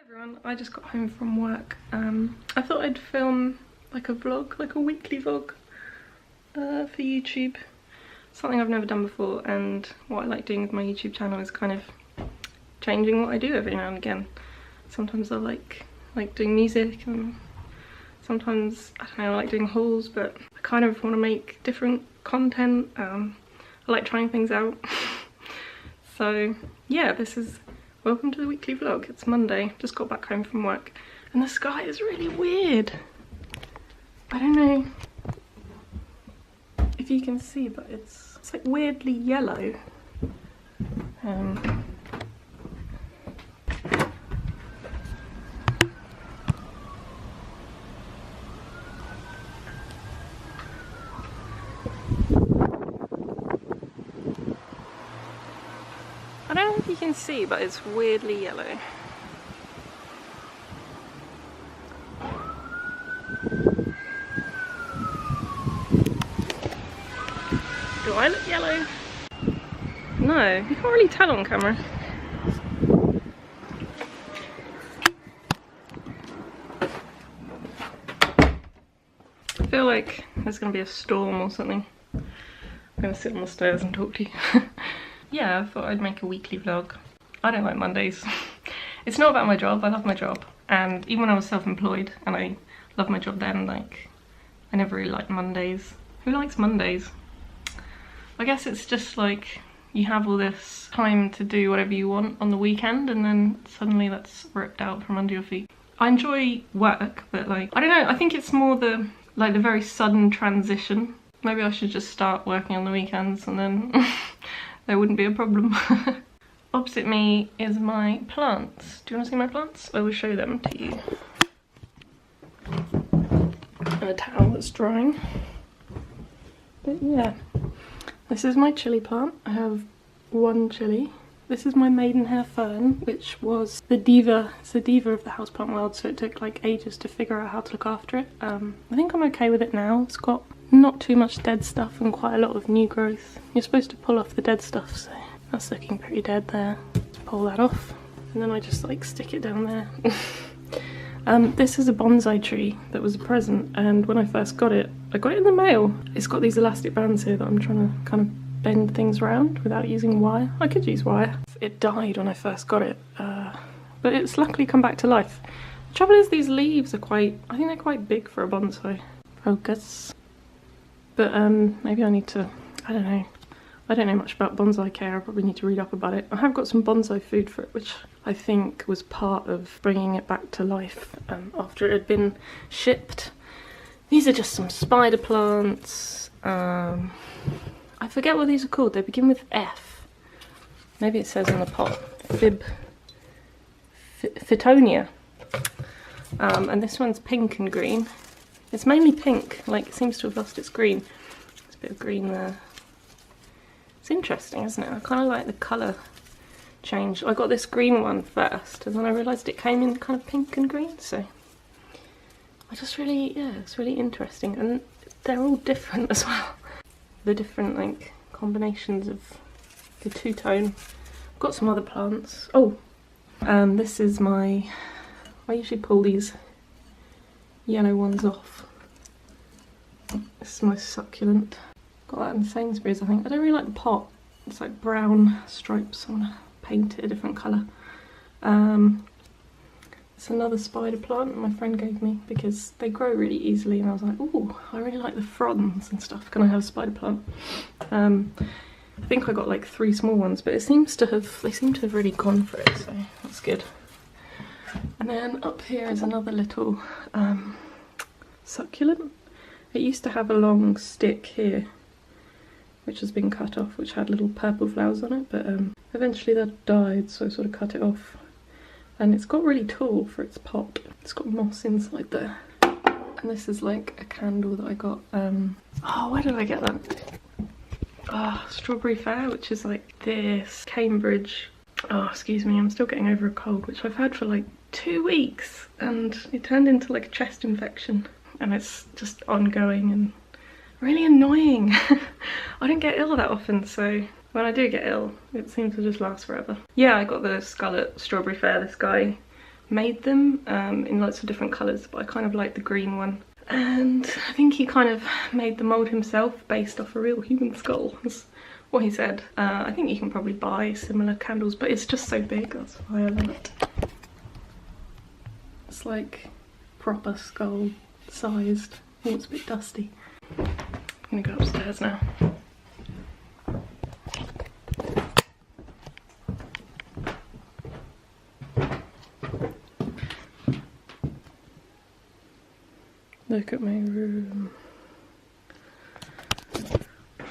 Everyone, I just got home from work. I thought I'd film like a vlog, like a weekly vlog for YouTube. Something I've never done before, and what I like doing with my YouTube channel is kind of changing what I do every now and again. Sometimes I like doing music, and sometimes, I don't know, I like doing hauls, but I kind of want to make different content. I like trying things out. So yeah, this is welcome to the weekly vlog. It's Monday, just got back home from work, and the sky is really weird. I don't know if you can see, but it's like weirdly yellow. I don't know if you can see, but it's weirdly yellow. Do I look yellow? No, you can't really tell on camera. I feel like there's gonna be a storm or something. I'm gonna sit on the stairs and talk to you. Yeah, I thought I'd make a weekly vlog. I don't like Mondays. It's not about my job, I love my job. And even when I was self-employed and I loved my job then, like, I never really liked Mondays. Who likes Mondays? I guess it's just like you have all this time to do whatever you want on the weekend, and then suddenly that's ripped out from under your feet. I enjoy work, but like, I don't know, I think it's more the very sudden transition. Maybe I should just start working on the weekends and then there wouldn't be a problem. Opposite me is my plants. Do you want to see my plants? I will show them to you. And a towel that's drying. But yeah, this is my chilli plant. I have one chilli. This is my Maidenhair Fern, which was the diva. It's the diva of the houseplant world, so it took like ages to figure out how to look after it. I think I'm okay with it now. It's got not too much dead stuff and quite a lot of new growth. You're supposed to pull off the dead stuff, so that's looking pretty dead there. Let's pull that off, and then I just like stick it down there. This is a bonsai tree that was a present, and when I first got it, I got it in the mail. It's got these elastic bands here that I'm trying to kind of bend things around without using wire. I could use wire. It died when I first got it, but it's luckily come back to life. The trouble is these leaves are I think they're quite big for a bonsai. Focus. But maybe I need to, I don't know. I don't know much about bonsai care. I probably need to read up about it. I have got some bonsai food for it, which I think was part of bringing it back to life after it had been shipped. These are just some spider plants. I forget what these are called. They begin with F. Maybe it says on the pot. Fittonia. And this one's pink and green. It's mainly pink, like it seems to have lost its green. There's a bit of green there. It's interesting, isn't it? I kind of like the colour change. I got this green one first, and then I realised it came in kind of pink and green, so I just really, yeah, it's really interesting. And they're all different as well. The different like combinations of the two-tone. I've got some other plants. Oh, this is I usually pull these yellow ones off. This is my succulent. Got that in Sainsbury's, I think. I don't really like the pot. It's like brown stripes. I want to paint it a different colour. It's another spider plant my friend gave me because they grow really easily, and I was like, ooh, I really like the fronds and stuff. Can I have a spider plant? I think I got like 3 small ones, but they seem to have really gone for it, so that's good. And then up here is another little succulent. It used to have a long stick here, which has been cut off, which had little purple flowers on it, but eventually that died, so I sort of cut it off. And it's got really tall for its pot. It's got moss inside there. And this is like a candle that I got, oh, where did I get that? Oh, Strawberry Fair, which is like this Cambridge. Oh, excuse me, I'm still getting over a cold, which I've had for like 2 weeks, and it turned into like a chest infection, and it's just ongoing and really annoying. I don't get ill that often, so when I do get ill, it seems to just last forever. Yeah, I got the Scarlet Strawberry Fair. This guy made them in lots of different colours, but I kind of like the green one. And I think he kind of made the mould himself based off a real human skull, that's what he said. I think you can probably buy similar candles, but it's just so big, that's why I love it. It's like proper skull sized. Oh, it's a bit dusty. I'm gonna go upstairs now. Look at my room.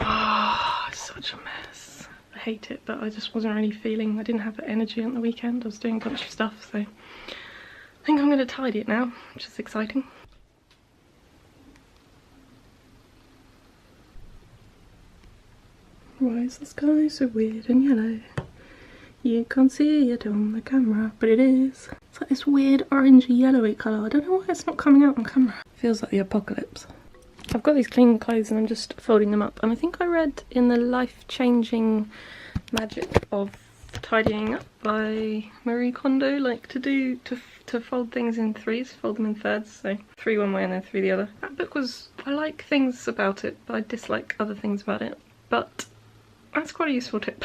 Ah, it's such a mess. I hate it, but I just wasn't really feeling, I didn't have the energy on the weekend. I was doing a bunch of stuff, so I think I'm gonna tidy it now, which is exciting. Why is the sky so weird and yellow? You can't see it on the camera, but it is. It's like this weird orangey yellowy colour. I don't know why it's not coming out on camera. Feels like the apocalypse. I've got these clean clothes and I'm just folding them up. And I think I read in the life-changing magic of tidying up by Marie Kondo, like to fold things in threes, fold them in thirds, so 3 one way and then 3 the other. That book was, I like things about it, but I dislike other things about it. But that's quite a useful tip.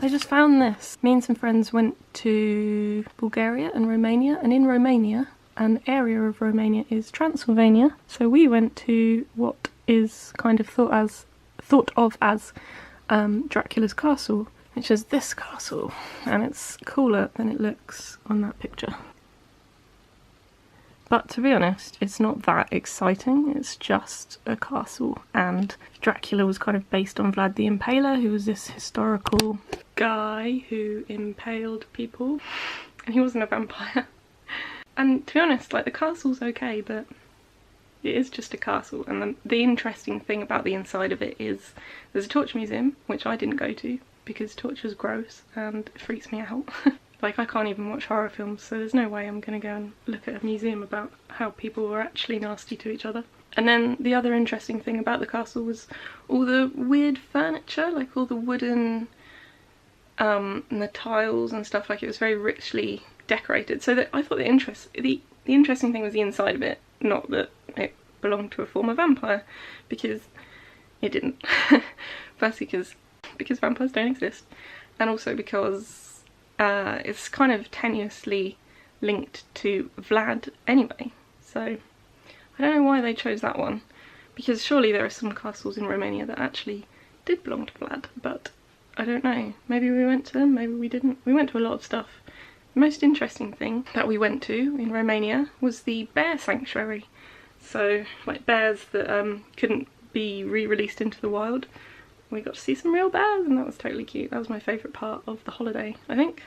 I just found this. Me and some friends went to Bulgaria and Romania, and in Romania, an area of Romania is Transylvania. So we went to what is kind of thought of as Dracula's castle, which is this castle, and it's cooler than it looks on that picture. But to be honest, it's not that exciting, it's just a castle, and Dracula was kind of based on Vlad the Impaler, who was this historical guy who impaled people, and he wasn't a vampire. And to be honest, like, the castle's okay, but it is just a castle, and the interesting thing about the inside of it is there's a torture museum, which I didn't go to because torture's gross and it freaks me out. Like, I can't even watch horror films, so there's no way I'm gonna go and look at a museum about how people were actually nasty to each other. And then the other interesting thing about the castle was all the weird furniture, like all the wooden and the tiles and stuff. Like, it was very richly decorated. So that I thought the interesting thing was the inside of it, not that it belonged to a former vampire, because it didn't. Firstly because vampires don't exist, and also because it's kind of tenuously linked to Vlad anyway, so I don't know why they chose that one, because surely there are some castles in Romania that actually did belong to Vlad, but I don't know. Maybe we went to them, maybe we didn't. We went to a lot of stuff. The most interesting thing that we went to in Romania was the bear sanctuary. So, like, bears that couldn't be re-released into the wild. We got to see some real bears, and that was totally cute. That was my favourite part of the holiday, I think.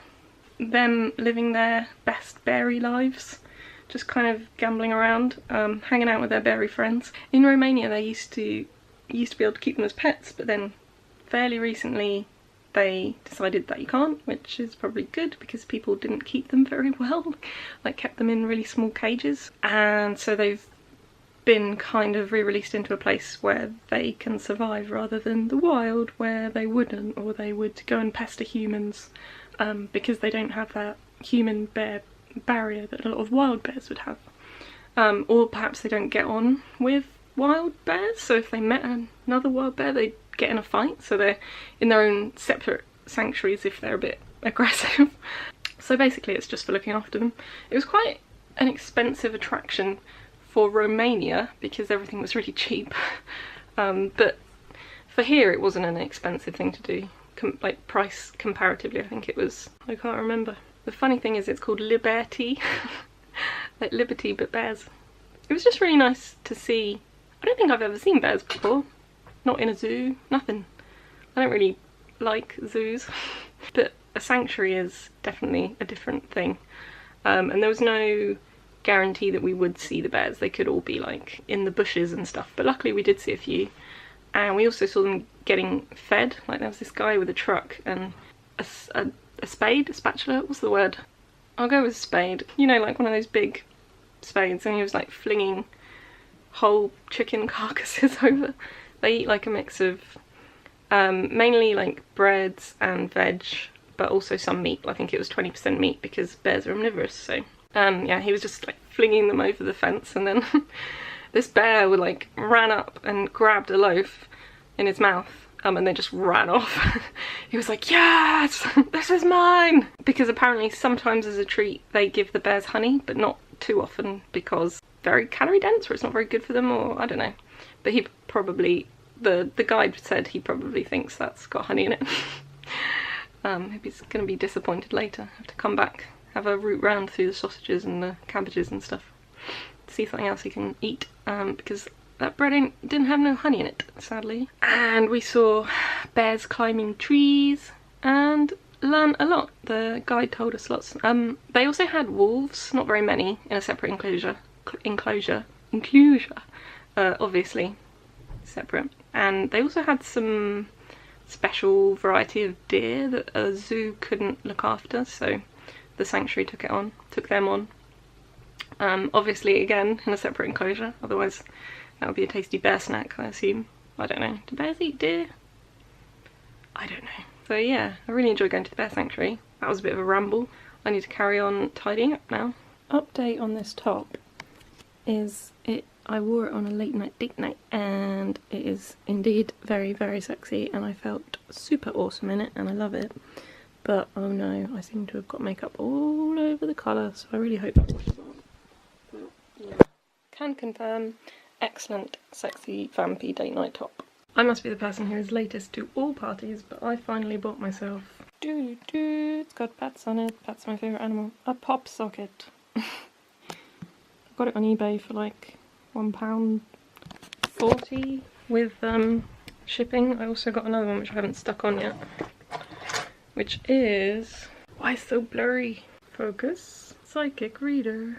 Them living their best beary lives, just kind of gambling around, hanging out with their beary friends. In Romania they used to be able to keep them as pets, but then fairly recently they decided that you can't, which is probably good because people didn't keep them very well, like kept them in really small cages, and so they've been kind of re-released into a place where they can survive rather than the wild where they wouldn't, or they would go and pester humans because they don't have that human bear barrier that a lot of wild bears would have. Or perhaps they don't get on with wild bears, so if they met another wild bear they'd get in a fight, so they're in their own separate sanctuaries if they're a bit aggressive. So basically it's just for looking after them. It was quite an expensive attraction for Romania because everything was really cheap, but for here it wasn't an expensive thing to do, like price comparatively. I think it was, I can't remember. The funny thing is it's called Liberty, like liberty but bears. It was just really nice to see. I don't think I've ever seen bears before, not in a zoo, nothing. I don't really like zoos, but a sanctuary is definitely a different thing, and there was no guarantee that we would see the bears. They could all be like in the bushes and stuff, but luckily we did see a few, and we also saw them getting fed. Like, there was this guy with a truck and a spade, a spatula, what's the word? I'll go with spade. You know, like one of those big spades, and he was like flinging whole chicken carcasses over. They eat like a mix of mainly like breads and veg, but also some meat. I think it was 20% meat because bears are omnivorous, so yeah, he was just like flinging them over the fence, and then this bear would like ran up and grabbed a loaf in his mouth and then just ran off. He was like, yes, this is mine! Because apparently sometimes as a treat they give the bears honey, but not too often because very calorie dense, or it's not very good for them, or I don't know. But he probably, the guide said he probably thinks that's got honey in it. Maybe he's going to be disappointed later. Have to come back, have a route round through the sausages and the cabbages and stuff, see something else he can eat, because that bread didn't have no honey in it, sadly. And we saw bears climbing trees and learned a lot. The guide told us lots. They also had wolves, not very many, in a separate enclosure, obviously separate. And they also had some special variety of deer that a zoo couldn't look after, so the sanctuary took them on. Obviously again in a separate enclosure, otherwise that would be a tasty bear snack, I assume. I don't know. Do bears eat deer? I don't know. So yeah, I really enjoyed going to the bear sanctuary. That was a bit of a ramble. I need to carry on tidying up now. Update on this top is I wore it on a late night date night, and it is indeed very, very sexy, and I felt super awesome in it, and I love it. But oh no, I seem to have got makeup all over the collar, so I really hope that washes off. But yeah, can confirm, excellent, sexy, vampy date night top. I must be the person who is latest to all parties, but I finally bought myself, it's got bats on it, bats my favourite animal, a pop socket. I got it on eBay for like £1.40 with shipping. I also got another one which I haven't stuck on yet, which is, why so blurry? Focus, psychic reader.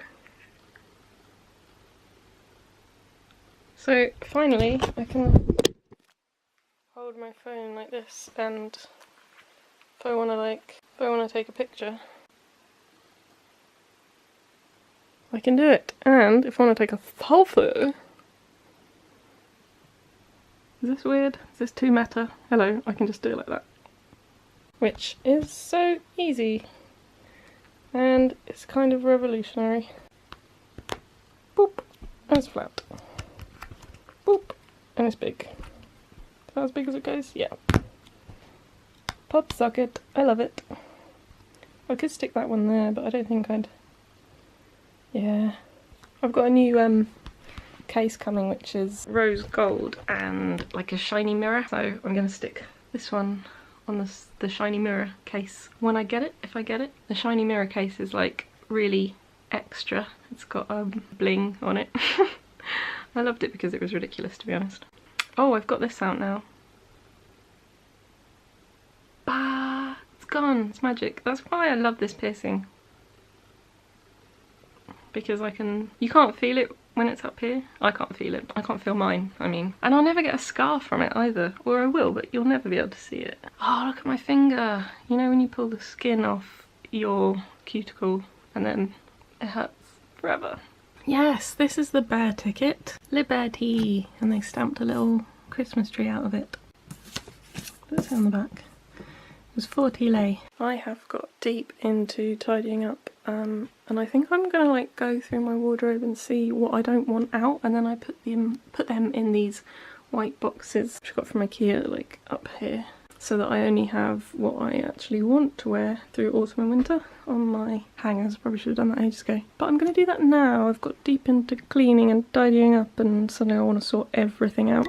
So finally I can hold my phone like this, and if I want to take a picture, I can do it. And if I want to take a photo, is this weird? Is this too meta? Hello, I can just do it like that. Which is so easy. And it's kind of revolutionary. Boop, and it's flat. Boop, and it's big. Is that as big as it goes? Yeah. Pop socket, I love it. I could stick that one there, but I don't think I'd... Yeah. I've got a new case coming, which is rose gold and like a shiny mirror, so I'm going to stick this one on the shiny mirror case when I get it, if I get it. The shiny mirror case is like really extra. It's got bling on it. I loved it because it was ridiculous, to be honest. Oh, I've got this out now. Bah! It's gone! It's magic. That's why I love this piercing. Because you can't feel it when it's up here. I can't feel it. I can't feel mine, I mean. And I'll never get a scar from it either. Or I will, but you'll never be able to see it. Oh, look at my finger! You know when you pull the skin off your cuticle and then it hurts forever? Yes, this is the bear ticket. Liberty! And they stamped a little Christmas tree out of it. What's it on the back? It was 40 lei. I have got deep into tidying up, and I think I'm gonna like go through my wardrobe and see what I don't want out, and then I put them in these white boxes which I got from IKEA, like up here, so that I only have what I actually want to wear through autumn and winter on my hangers. Probably should have done that ages ago. But I'm going to do that now. I've got deep into cleaning and tidying up, and suddenly I want to sort everything out.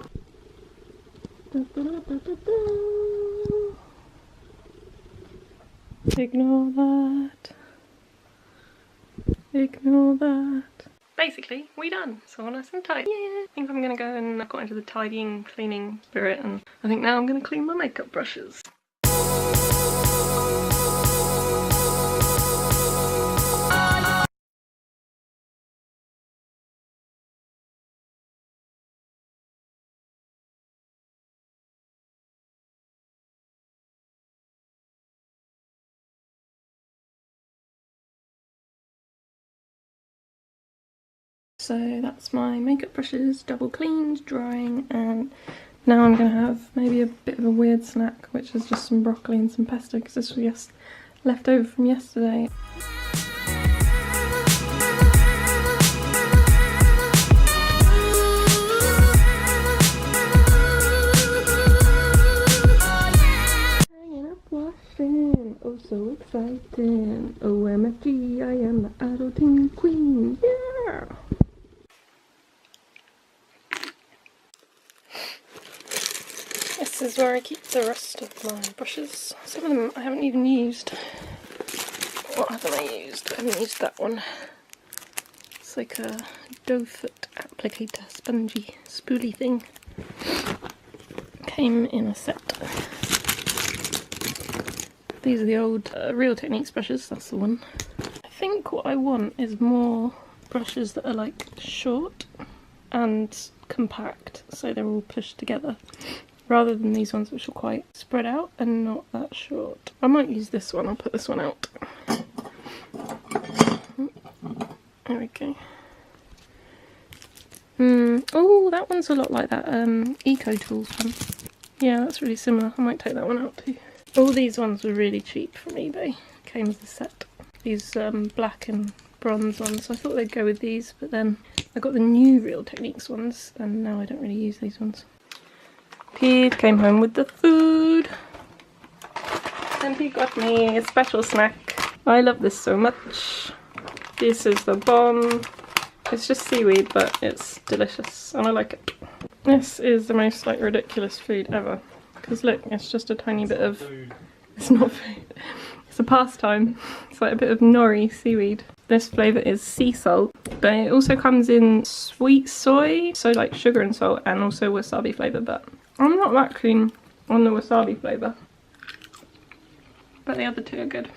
Ignore that. Ignore that. Basically, we done. So nice and tight. Yeah. I think I'm gonna go, and I've got into the tidying, cleaning spirit, and I think now I'm gonna clean my makeup brushes. So that's my makeup brushes, double cleaned, drying, and Now I'm going to have maybe a bit of a weird snack, which is just some broccoli and some pesto, because this was just left over from yesterday. Hanging up washing, oh so exciting. OMFG, I am the adulting queen, yeah! This is where I keep the rest of my brushes. Some of them I haven't even used. What haven't I used? I haven't used that one. It's like a doe foot applicator, spongy, spoolie thing. Came in a set. These are the old Real Techniques brushes, that's the one. I think what I want is more brushes that are like short and compact, so they're all pushed together, rather than these ones which are quite spread out and not that short. I might use this one, I'll put this one out. There we go. Oh, that one's a lot like that Eco Tools one. Yeah, that's really similar. I might take that one out too. All these ones were really cheap from eBay. Came as a set. These black and bronze ones. I thought they'd go with these, but then I got the new Real Techniques ones, and now I don't really use these ones. Pete came home with the food, and he got me a special snack. I love this so much. This is the bomb. It's just seaweed, but it's delicious, and I like it. This is the most like ridiculous food ever. Because look, it's just a tiny bit of... It's not food. It's a pastime. It's like a bit of nori seaweed. This flavour is sea salt, but it also comes in sweet soy, so like sugar and salt, and also wasabi flavour, but I'm not that keen on the wasabi flavour. But the other two are good.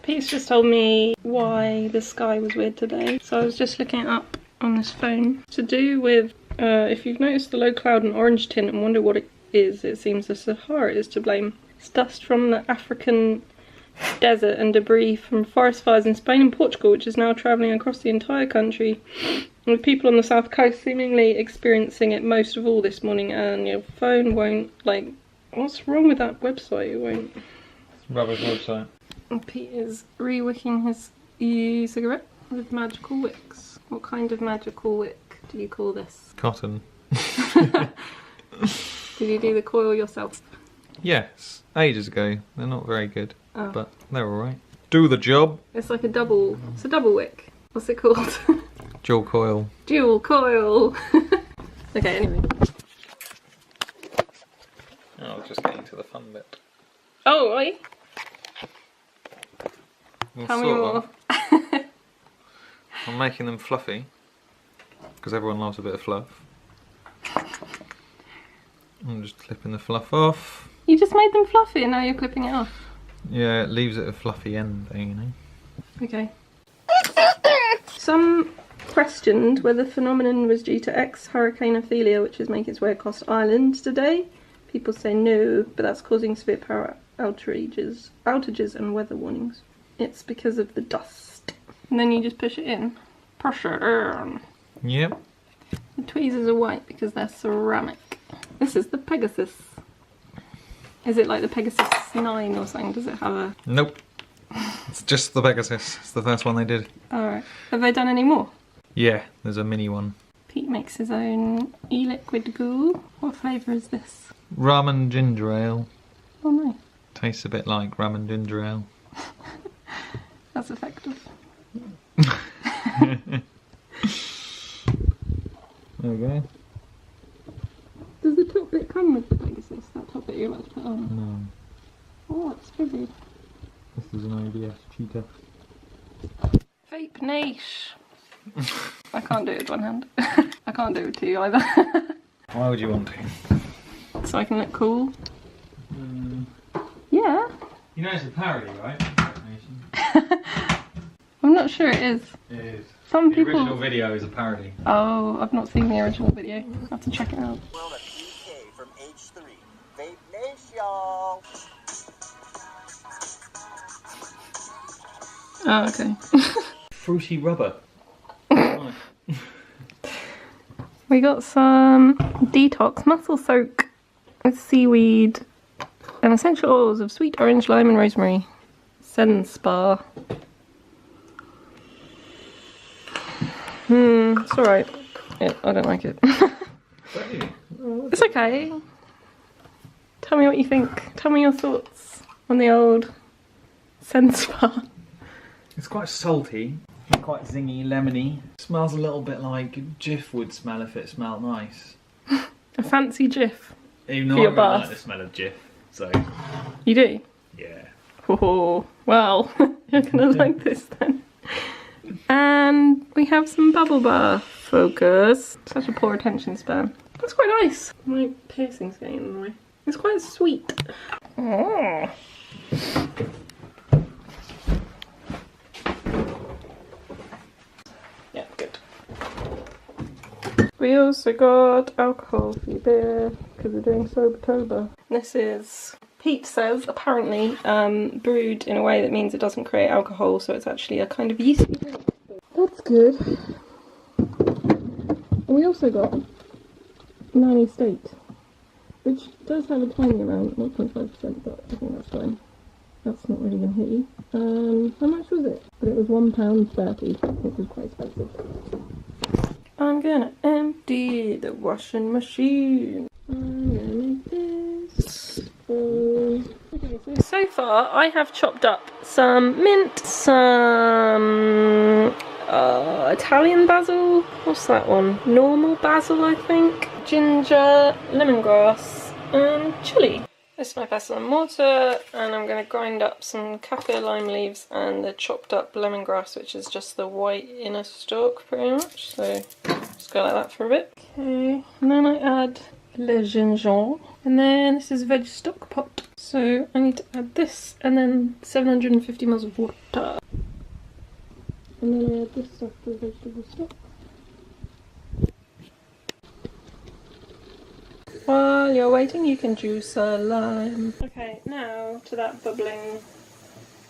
Pete's just told me why the sky was weird today, so I was just looking it up on this phone. To do with, if you've noticed the low cloud and orange tint and wonder what it is, it seems the Sahara is to blame. It's dust from the African desert and debris from forest fires in Spain and Portugal, which is now travelling across the entire country, with people on the south coast seemingly experiencing it most of all this morning. And your phone won't, like, what's wrong with that website? It won't. It's a rubbish website. And Pete is re-wicking his e-cigarette with magical wicks. What kind of magical wick do you call this? Cotton. Did you do the coil yourself? Yes, ages ago. They're not very good, Oh. but they're alright. Do the job. It's like a double, it's a double wick. What's it called? Dual coil. Dual coil. Okay, anyway. Oh, just getting to the fun bit. Oh, are you? Well, Tell me sort more. of. I'm making them fluffy, because everyone loves a bit of fluff. I'm just clipping the fluff off. You just made them fluffy and now you're clipping it off. Yeah, it leaves it a fluffy end there, you know. Okay. Some questioned whether the phenomenon was due to ex-Hurricane Ophelia, which is making its way across Ireland today. People say no, but that's causing severe power outages and weather warnings. It's because of the dust. And then you just push it in. Push it in. Yep. The tweezers are white because they're ceramic. This is the Pegasus. Is it like the Pegasus 9 or something? Does it have a... Nope. It's just the Pegasus. It's the first one they did. Alright. Have they done any more? Yeah, there's a mini one. Pete makes his own e-liquid goo. What flavour is this? Rum and ginger ale. Oh no. Tastes a bit like rum and ginger ale. That's effective. There we go. Does the top bit come with the Pegasus? That top bit you're about to put on? No. Oh, it's fizzy. This is an OBS cheater. Vape niche. I can't do it with one hand. I can't do it with two either. Why would you want to? So I can look cool. Yeah. You know it's a parody, right? I'm not sure it is. It is. Some The people... original video is a parody. Oh, I've not seen the original video. I'll have to check it out. World of PK from H3. Vape Nation! Oh, okay. Fruity rubber. Well, We got some detox muscle soak with seaweed and essential oils of sweet orange, lime and rosemary. Sen Spa. It's alright. Yeah, I don't like it. It's okay. Tell me what you think. Tell me your thoughts on the old Sen Spa. It's quite salty, and quite zingy, lemony. Smells a little bit like Jif would smell if it smelled nice. A fancy Jif. Even For though I your really bath. like the smell of Jif, so You do? yeah. Oh, well, you're gonna like this then. And we have some bubble bath focus. Such a poor attention span. That's quite nice. My piercing's getting in the way. It's quite sweet. Oh. Yeah, good. We also got alcohol-free beer because we're doing Sobertober. This is, Pete says, apparently brewed in a way that means it doesn't create alcohol, so it's actually a kind of yeasty drink. That's good. And we also got Nanny State, which does have a tiny amount, 0.5%, but I think that's fine. That's not really going to hit you. How much was it? But it was £1.30, which was quite expensive. I'm gonna empty the washing machine. I'm gonna make this. Okay, so far I have chopped up some mint, some Italian basil. What's that one? Normal basil, I think. Ginger, lemongrass, and chilli. This is my pestle and mortar, and I'm going to grind up some kaffir lime leaves and the chopped up lemongrass, which is just the white inner stalk pretty much. So just go like that for a bit. Okay, and then I add le gingembre, and then this is veg stock pot. So I need to add this, and then 750 ml of water. And then I add this stuff for vegetable stock. While you're waiting, you can juice a lime. Okay, now to that bubbling,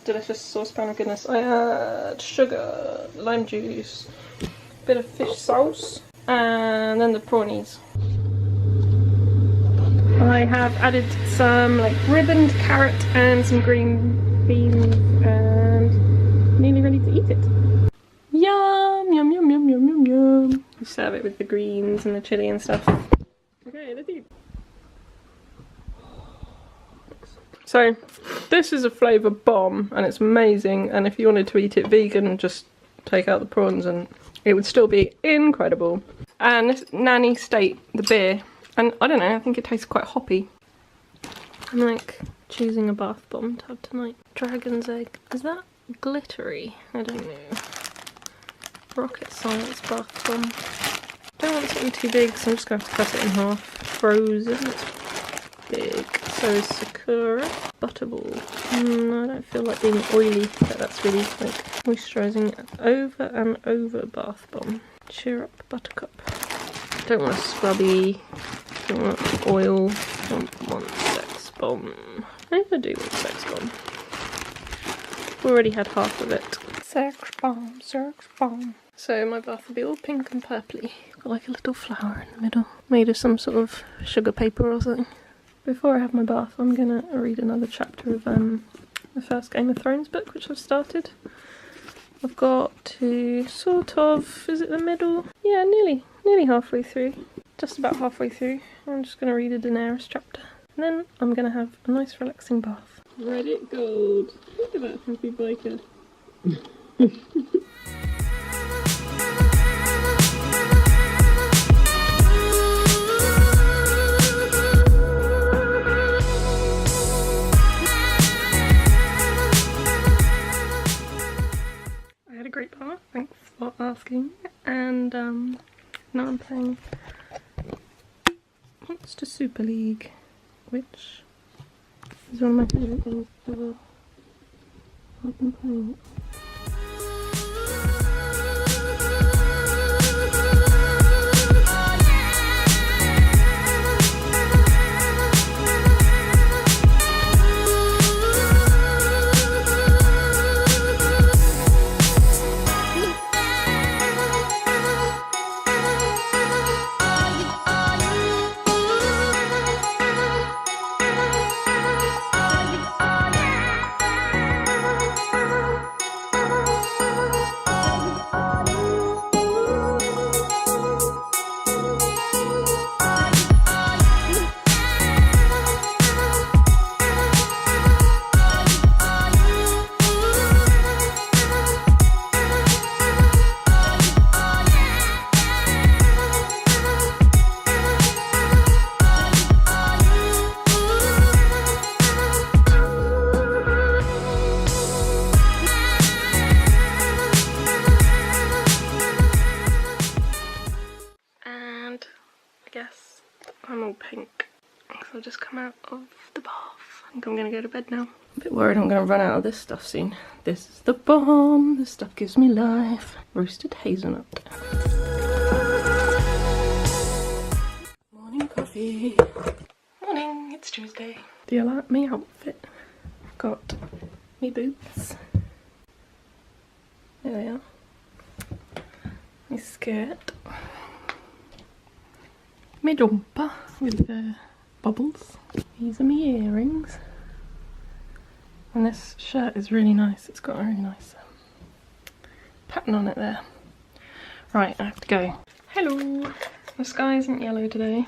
delicious saucepan of goodness, I add sugar, lime juice, a bit of fish sauce, and then the prawnies. I have added some like ribboned carrot and some green beans, and nearly ready to eat it. Yum, yum, yum, yum, yum, yum, yum. You serve it with the greens and the chilli and stuff. Okay, let's eat. So, this is a flavour bomb and it's amazing, and if you wanted to eat it vegan, just take out the prawns and it would still be incredible. And this Nanny State, the beer, and I don't know, I think it tastes quite hoppy. I'm like choosing a bath bomb to have tonight. Dragon's egg. Is that glittery? I don't know. Rocket science bath bomb. Don't want something too big, so I'm just going to have to cut it in half. Frozen, it's big. So is Sakura. Butterball. I don't feel like being oily, but that's really like moisturising over and over bath bomb. Cheer up buttercup. Don't want a scrubby, don't want oil, don't want sex bomb. I think I do want sex bomb. Already had half of it. Sex bomb, sex bomb. So my bath will be all pink and purpley. Got like a little flower in the middle, made of some sort of sugar paper or something. Before I have my bath, I'm gonna read another chapter of the first Game of Thrones book, which I've started. I've got to sort of, is it the middle? Yeah, nearly halfway through. Just about halfway through. I'm just gonna read a Daenerys chapter. And then I'm gonna have a nice relaxing bath. Reddit gold. Look at that happy biker. Great bath, thanks for asking. And now I'm playing Monster Super League, which is one of my favourite games ever. I've been playing it. come out of the bath. I think I'm gonna go to bed now. A bit worried I'm gonna run out of this stuff soon. This is the bomb. This stuff gives me life. Roasted hazelnut. Morning coffee. Morning, it's Tuesday. Do you like me outfit? I've got me boots. There they are. My skirt. My jumper with bubbles. These are my earrings. And this shirt is really nice. It's got a really nice pattern on it there. Right, I have to go. Hello! The sky isn't yellow today.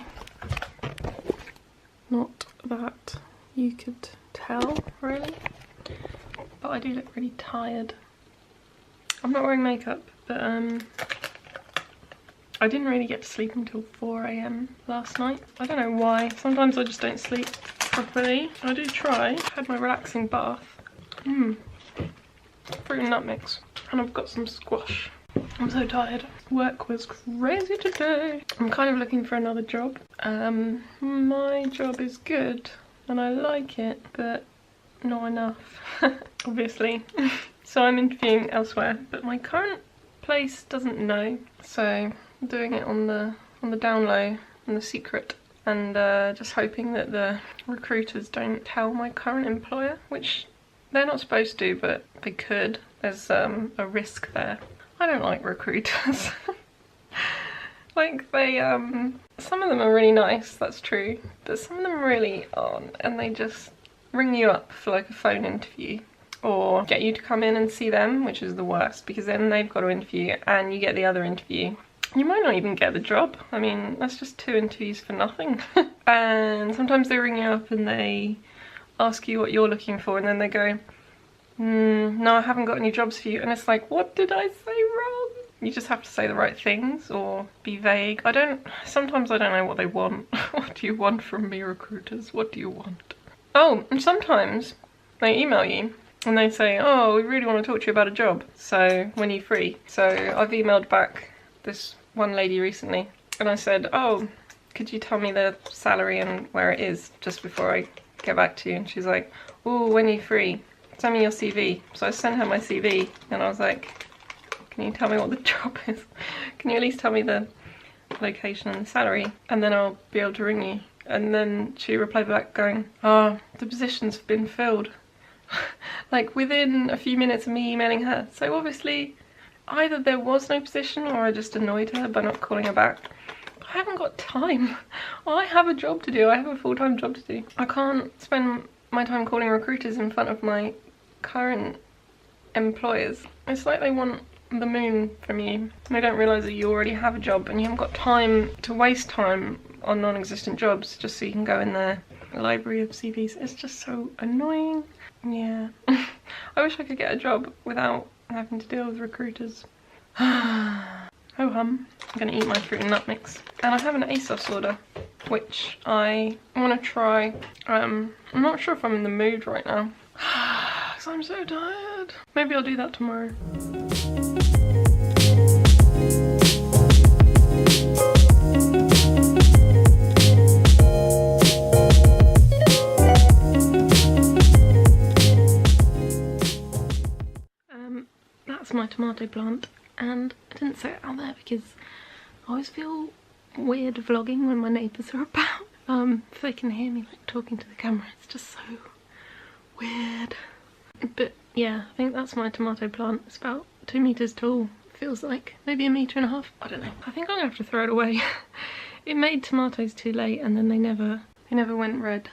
Not that you could tell, really. But I do look really tired. I'm not wearing makeup, but I didn't really get to sleep until 4 AM last night. I don't know why. Sometimes I just don't sleep properly. I do try. I had my relaxing bath. Fruit and nut mix. And I've got some squash. I'm so tired. Work was crazy today. I'm kind of looking for another job. My job is good and I like it, but not enough, obviously. So I'm interviewing elsewhere, but my current place doesn't know. So I'm doing it on the down low, on the secret, and just hoping that the recruiters don't tell my current employer, which they're not supposed to, but they could. There's a risk there. I don't like recruiters. Like they, some of them are really nice, that's true, but some of them really aren't, and they just ring you up for like a phone interview or get you to come in and see them, which is the worst because then they've got to interview and you get the other interview. You might not even get the job. I mean, that's just 2 interviews for nothing. And sometimes they ring you up and they ask you what you're looking for and then they go, no, I haven't got any jobs for you. And it's like, what did I say wrong? You just have to say the right things or be vague. Sometimes I don't know what they want. What do you want from me, recruiters? What do you want? Oh, and sometimes they email you and they say, oh, we really want to talk to you about a job. So when are you free? So I've emailed back this one lady recently and I said, oh, could you tell me the salary and where it is just before I get back to you? And she's like, oh, when are you free? Send me your CV. So I sent her my CV and I was like, can you tell me what the job is? Can you at least tell me the location and the salary? And then I'll be able to ring you. And then she replied back going, oh, the position's been filled. Like within a few minutes of me emailing her. So obviously either there was no position or I just annoyed her by not calling her back. I haven't got time. I have a job to do. I have a full-time job to do. I can't spend my time calling recruiters in front of my current employers. It's like they want the moon from you and they don't realise that you already have a job and you haven't got time to waste time on non-existent jobs just so you can go in their library of CVs. It's just so annoying. Yeah. I wish I could get a job without having to deal with recruiters. Oh hum. I'm gonna eat my fruit and nut mix. And I have an ASOS order, which I want to try. I'm not sure if I'm in the mood right now. Because I'm so tired. Maybe I'll do that tomorrow. That's my tomato plant. And I didn't say it out there because I always feel weird vlogging when my neighbours are about. If they can hear me like talking to the camera, it's just so weird. But yeah, I think that's my tomato plant. It's about 2 meters tall. Feels like maybe 1.5 meters. I don't know. I think I'm gonna have to throw it away. It made tomatoes too late and then they never went red.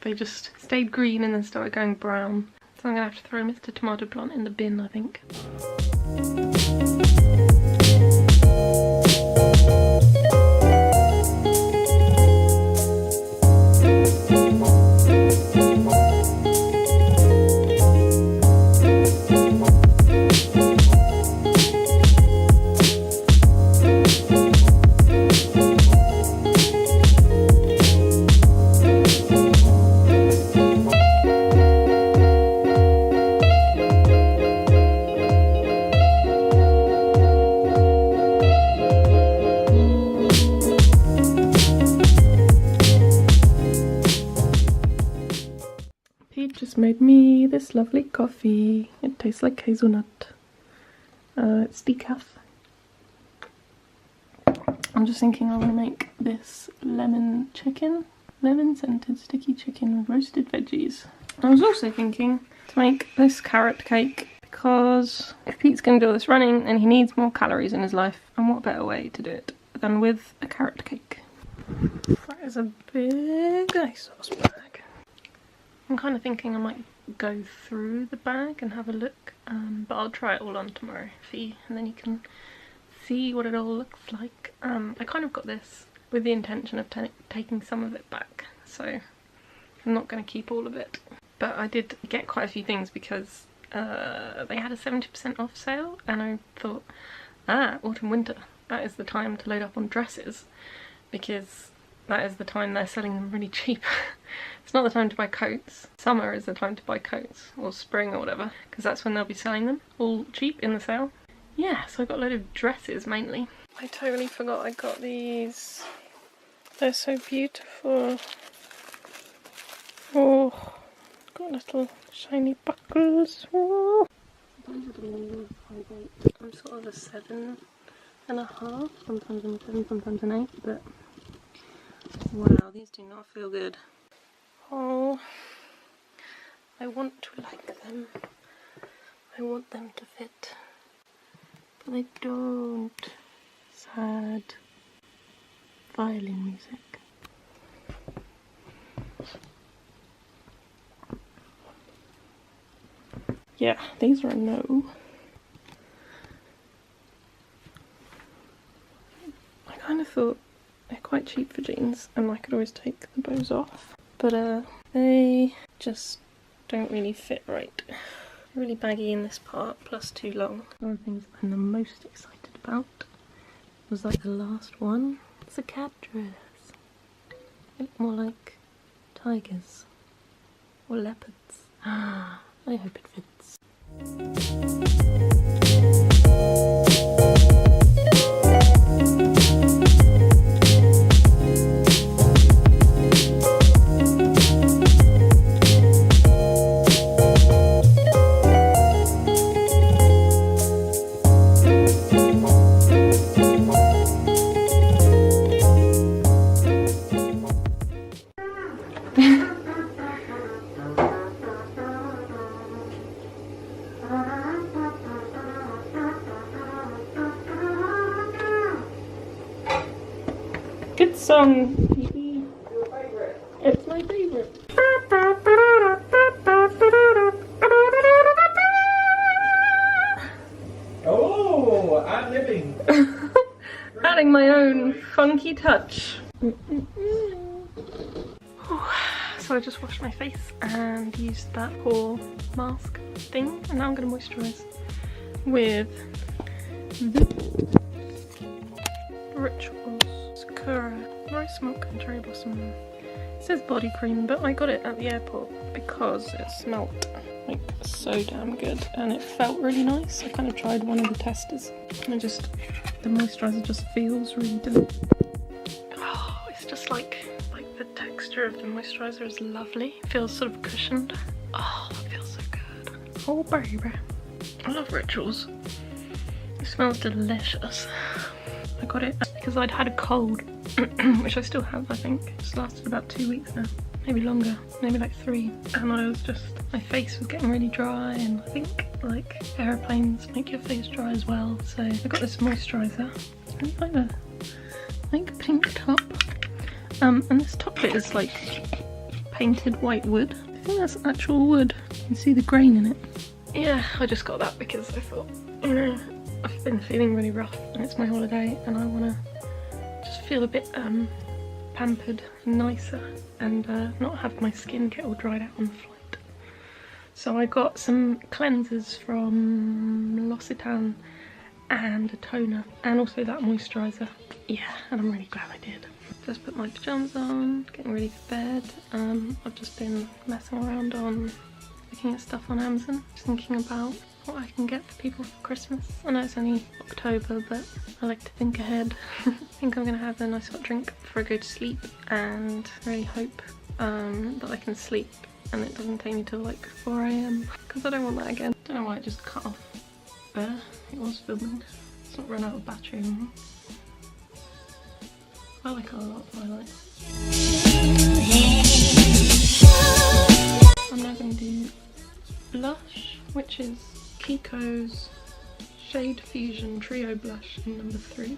They just stayed green and then started going brown. So I'm gonna have to throw Mr. Tomato Plant in the bin, I think. this lovely coffee. It tastes like hazelnut. It's decaf. I'm just thinking I want to make this lemon scented sticky chicken with roasted veggies. I was also thinking to make this carrot cake because if Pete's going to do all this running and he needs more calories in his life, and what better way to do it than with a carrot cake. That is a big ASOS bag. I'm kind of thinking I might go through the bag and have a look, but I'll try it all on tomorrow for you, and then you can see what it all looks like. I kind of got this with the intention of taking some of it back, so I'm not going to keep all of it. But I did get quite a few things because they had a 70% off sale, and I thought, autumn winter, that is the time to load up on dresses, because that is the time they're selling them really cheap. It's not the time to buy coats. Summer is the time to buy coats, or spring or whatever, because that's when they'll be selling them all cheap in the sale. Yeah, so I got a load of dresses mainly. I totally forgot I got these. They're so beautiful. Oh, got little shiny buckles. Oh. I'm sort of a 7.5. Sometimes I'm a 7, sometimes an 8, but wow, these do not feel good. Oh, I want to like them. I want them to fit. But they don't. Sad. Violin music. Yeah, these are a no. I kind of thought they're quite cheap for jeans and I could always take the bows off. But they just don't really fit right. Really baggy in this part, plus too long. One of the things I'm the most excited about was like the last one. It's a cat dress. They look more like tigers or leopards. I hope it fits. Good song, Phoebe. Your favourite? It's my favourite. Oh, I'm living. Adding my own funky touch. So I just washed my face and used that pore mask thing, and now I'm going to moisturise with the Rituals Sakura Rice Milk and Cherry Blossom. It says body cream, but I got it at the airport because it smelt like so damn good and it felt really nice. I kind of tried one of the testers and the moisturiser just feels really delicious. Oh, it's just like the texture of the moisturiser is lovely. It feels sort of cushioned. Oh, that feels so good. Oh baby. I love Rituals. It smells delicious. I got it because I'd had a cold, which I still have, I think. It's lasted about 2 weeks now. Maybe longer, maybe like 3. And my face was getting really dry, and I think like aeroplanes make your face dry as well. So I got this moisturiser. It's like a pink top. And this top bit is like painted white wood. I think that's actual wood. You can see the grain in it. Yeah, I just got that because I thought, you know, I've been feeling really rough and it's my holiday and I want to just feel a bit pampered and nicer and not have my skin get all dried out on the flight. So I got some cleansers from L'Occitane and a toner and also that moisturiser. Yeah, and I'm really glad I did. Just put my pyjamas on, getting ready for bed. I've just been messing around on looking at stuff on Amazon, just thinking about what I can get for people for Christmas. I know it's only October, but I like to think ahead. I think I'm going to have a nice hot drink before I go to sleep and really hope that I can sleep and it doesn't take me till like 4 AM because I don't want that again. Don't know why it just cut off there. It was filming. It's not run out of battery anymore. I like a lot of highlight. I'm now going to do blush, which is Kiko's Shade Fusion Trio Blush in number 3,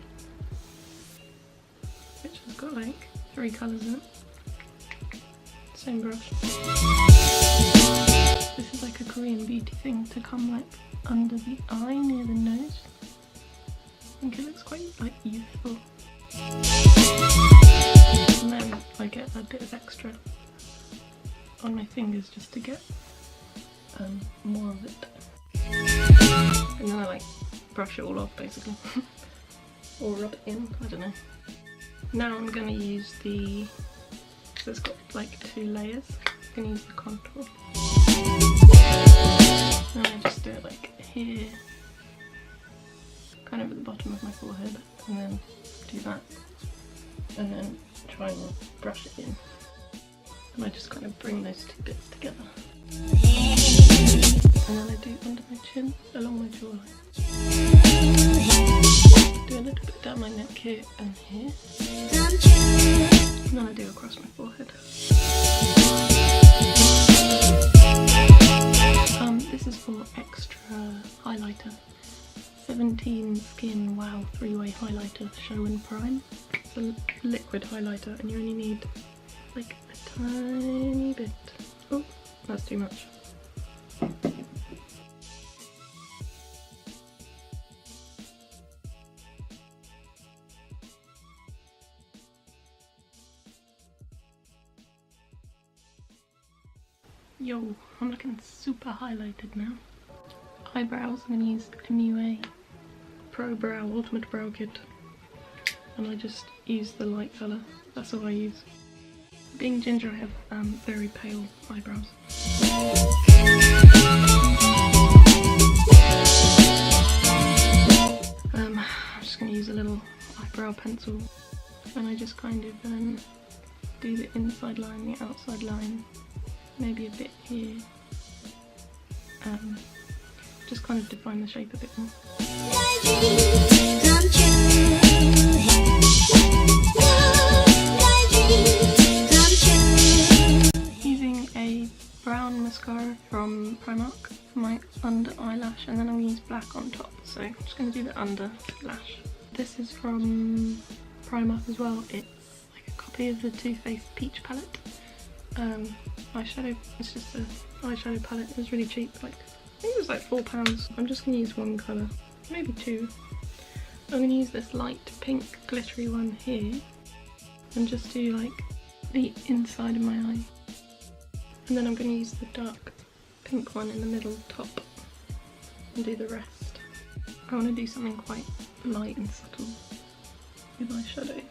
which has got like 3 colours in it. Same brush. This is like a Korean beauty thing to come like under the eye near the nose. I think it looks quite like youthful. And then I get a bit of extra on my fingers just to get more of it. And then I like brush it all off basically. Or rub it in, I don't know. Now I'm going to use the, so it's got like 2 layers. I'm going to use the contour. And I just do it like here, kind of at the bottom of my forehead, and then do that. And then try and brush it in. And I just kind of bring those 2 bits together. And then I do under my chin, along my jawline. Do a little bit down my neck here and here. And then I do across my forehead. This is for extra highlighter. 17 Skin Wow 3-way highlighter show and prime. It's a liquid highlighter and you only need like a tiny bit. Oh, that's too much. Yo, I'm looking super highlighted now. Eyebrows, I'm going to use MUA Pro Brow Ultimate Brow Kit. And I just use the light colour, that's all I use. Being ginger, I have very pale eyebrows. I'm just going to use a little eyebrow pencil. And I just kind of do the inside line, the outside line. Maybe a bit here, just kind of define the shape a bit more. Using a brown mascara from Primark for my under eyelash, and then I'm going to use black on top, so I'm just going to do the under lash. This is from Primark as well. It's like a copy of the Too Faced Peach palette. Eyeshadow, it's just an eyeshadow palette. It was really cheap, like I think it was like £4. I'm just going to use one colour, maybe 2. I'm going to use this light pink glittery one here and just do like the inside of my eye, and then I'm going to use the dark pink one in the middle top and do the rest. I want to do something quite light and subtle with eyeshadow.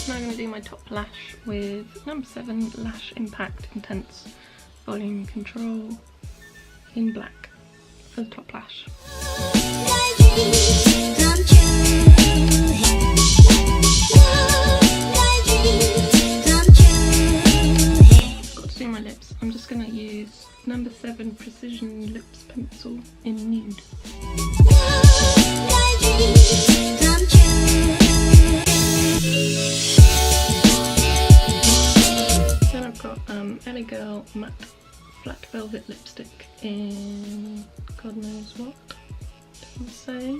Now I'm going to do my top lash with number 7 Lash Impact Intense Volume Control in black for the top lash. Got to do my lips. I'm just going to use number 7 Precision Lips Pencil in nude. Then I've got LA Girl Matte Flat Velvet Lipstick in God knows what. Doesn't say.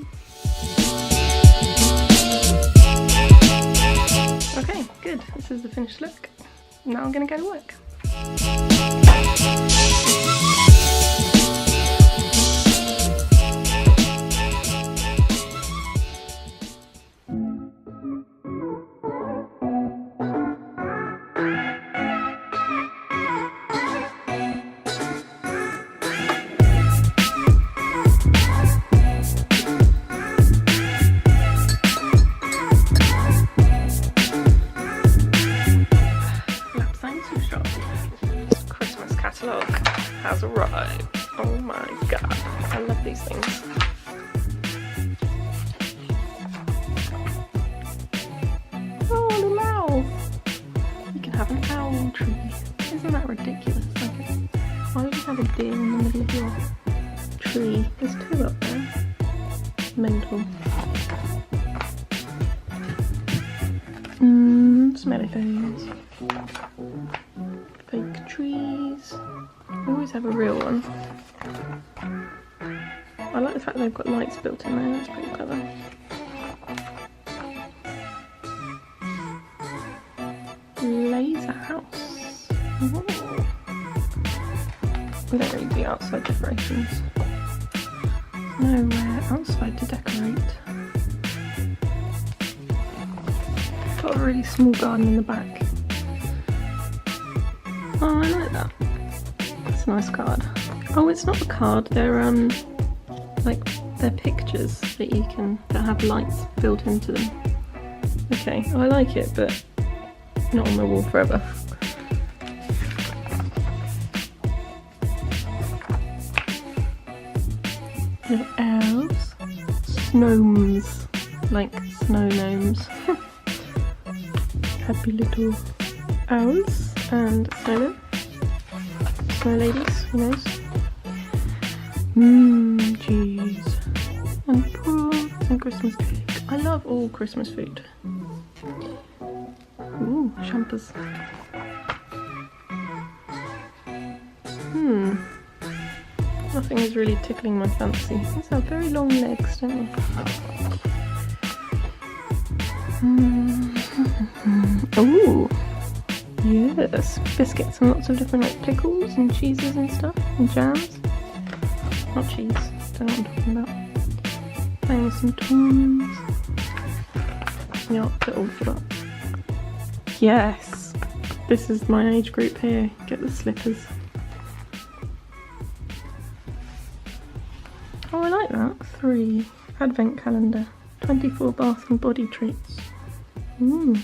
Okay, good. This is the finished look. Now I'm going to go to work. Christmas catalogue has arrived. Oh my god, I love these things. Holy mouse! decorating trees. Isn't that ridiculous? Like, why would you have a deer in the middle of your tree? There's two up there. Mental. Smelly things. Fake trees. We always have a real one. I like the fact they've got lights built in there, that's pretty clever. Laser house. Ooh. We don't really do outside decorations. Nowhere outside to decorate. Got a really small garden in the back. Oh, I like that. It's a nice card. Oh, it's not a card. They're like they're pictures that you can that have lights built into them. Okay, I like it, but not on my wall forever. Little elves, gnomes, like snow gnomes. Happy little owls and snowmen. Snow ladies, who knows? Cheese. And prawns and Christmas cake. I love all Christmas food. Ooh, champers. Nothing is really tickling my fancy. These have very long legs, don't they? Ooh, yes, biscuits and lots of different like pickles and cheeses and stuff and jams. Not cheese, don't know what I'm talking about. Playing with some toys. Yeah, put all for that. Yes, this is my age group here. Get the slippers. Oh, I like that. 3 advent calendar, 24 bath and body treats. Ooh.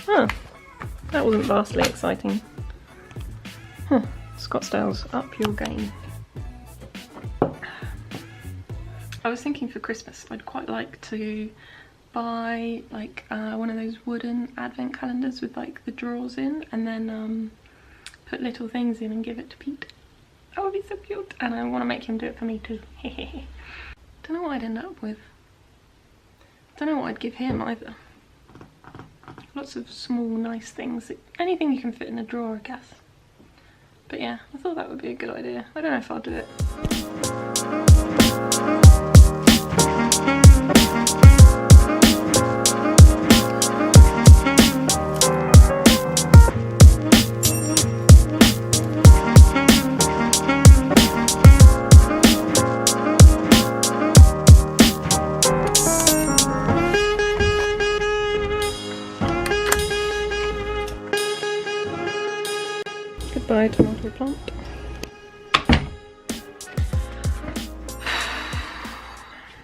Oh, that wasn't vastly exciting. Huh. Scottsdale's up your game. I was thinking for Christmas I'd quite like to buy like one of those wooden advent calendars with like the drawers in, and then put little things in and give it to Pete. That would be so cute, and I want to make him do it for me too. Don't know what I'd end up with. Don't know what I'd give him either. Lots of small nice things, anything you can fit in a drawer, I guess. But yeah, I thought that would be a good idea. I don't know if I'll do it. Goodbye, tomato plant.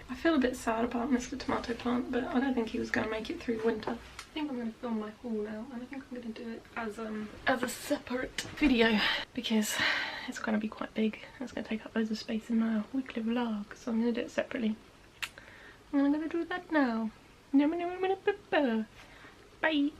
I feel a bit sad about Mr. Tomato Plant, but I don't think he was going to make it through winter. I think I'm going to film my haul now, and I think I'm going to do it as a separate video because it's going to be quite big. It's going to take up loads of space in my weekly vlog, so I'm going to do it separately. And I'm going to do that now. Bye.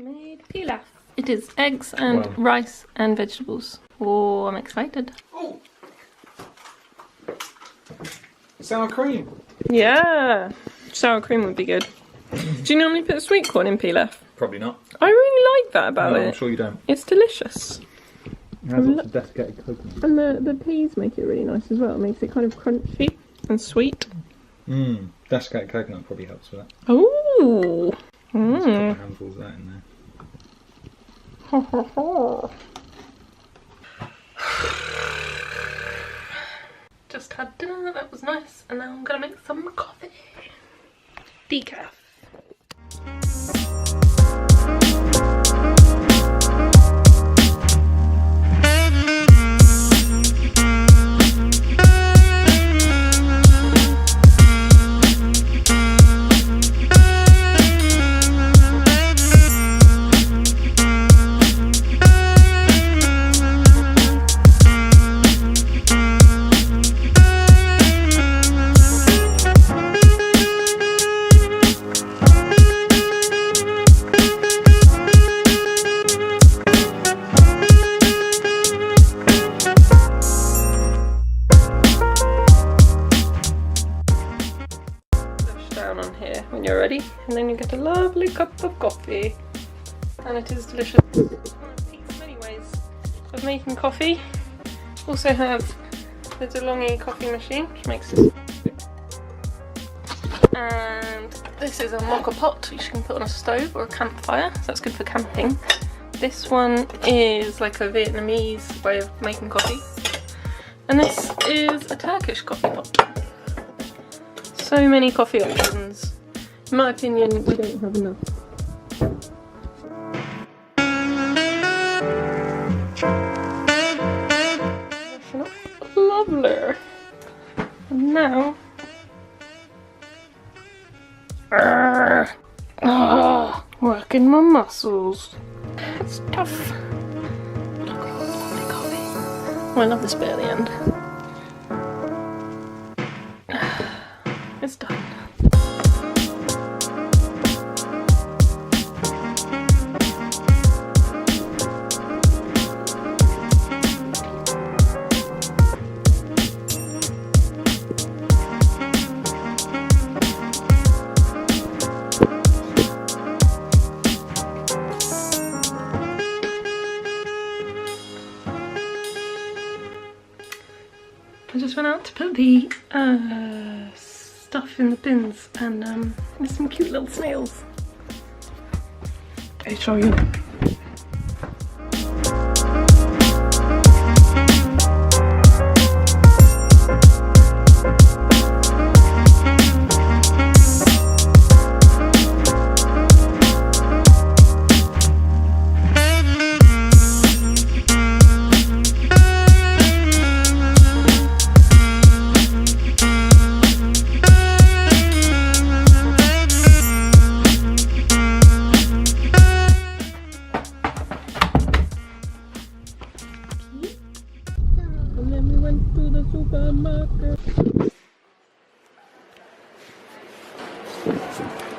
Made pilaf. It is eggs and rice and vegetables. Oh, I'm excited. Oh! Sour cream. Yeah, sour cream would be good. Do you normally put sweet corn in pilaf? Probably not. I really like that about it. I'm sure you don't. It's delicious. It has lots of desiccated coconut. And the peas make it really nice as well. It makes it kind of crunchy and sweet. Desiccated coconut probably helps with that. Oh. There's a couple of handfuls of that in there. Just had dinner, that was nice, and now I'm gonna make some coffee. Decaf. lovely cup of coffee, and it is delicious. It's one of Pete's many ways of making coffee. Also have the DeLonghi coffee machine, which makes this. And this is a mocha pot which you can put on a stove or a campfire, so that's good for camping. This one is like a Vietnamese way of making coffee. And this is a Turkish coffee pot. So many coffee options. In my opinion, we don't have enough. Lovely. And now, working my muscles. It's tough. Look at all the lovely coffee. Oh, I love this bit at the end. It's done. I just went out to put the stuff in the bins, and there's some cute little snails. I'll show you. And then we went to the supermarket.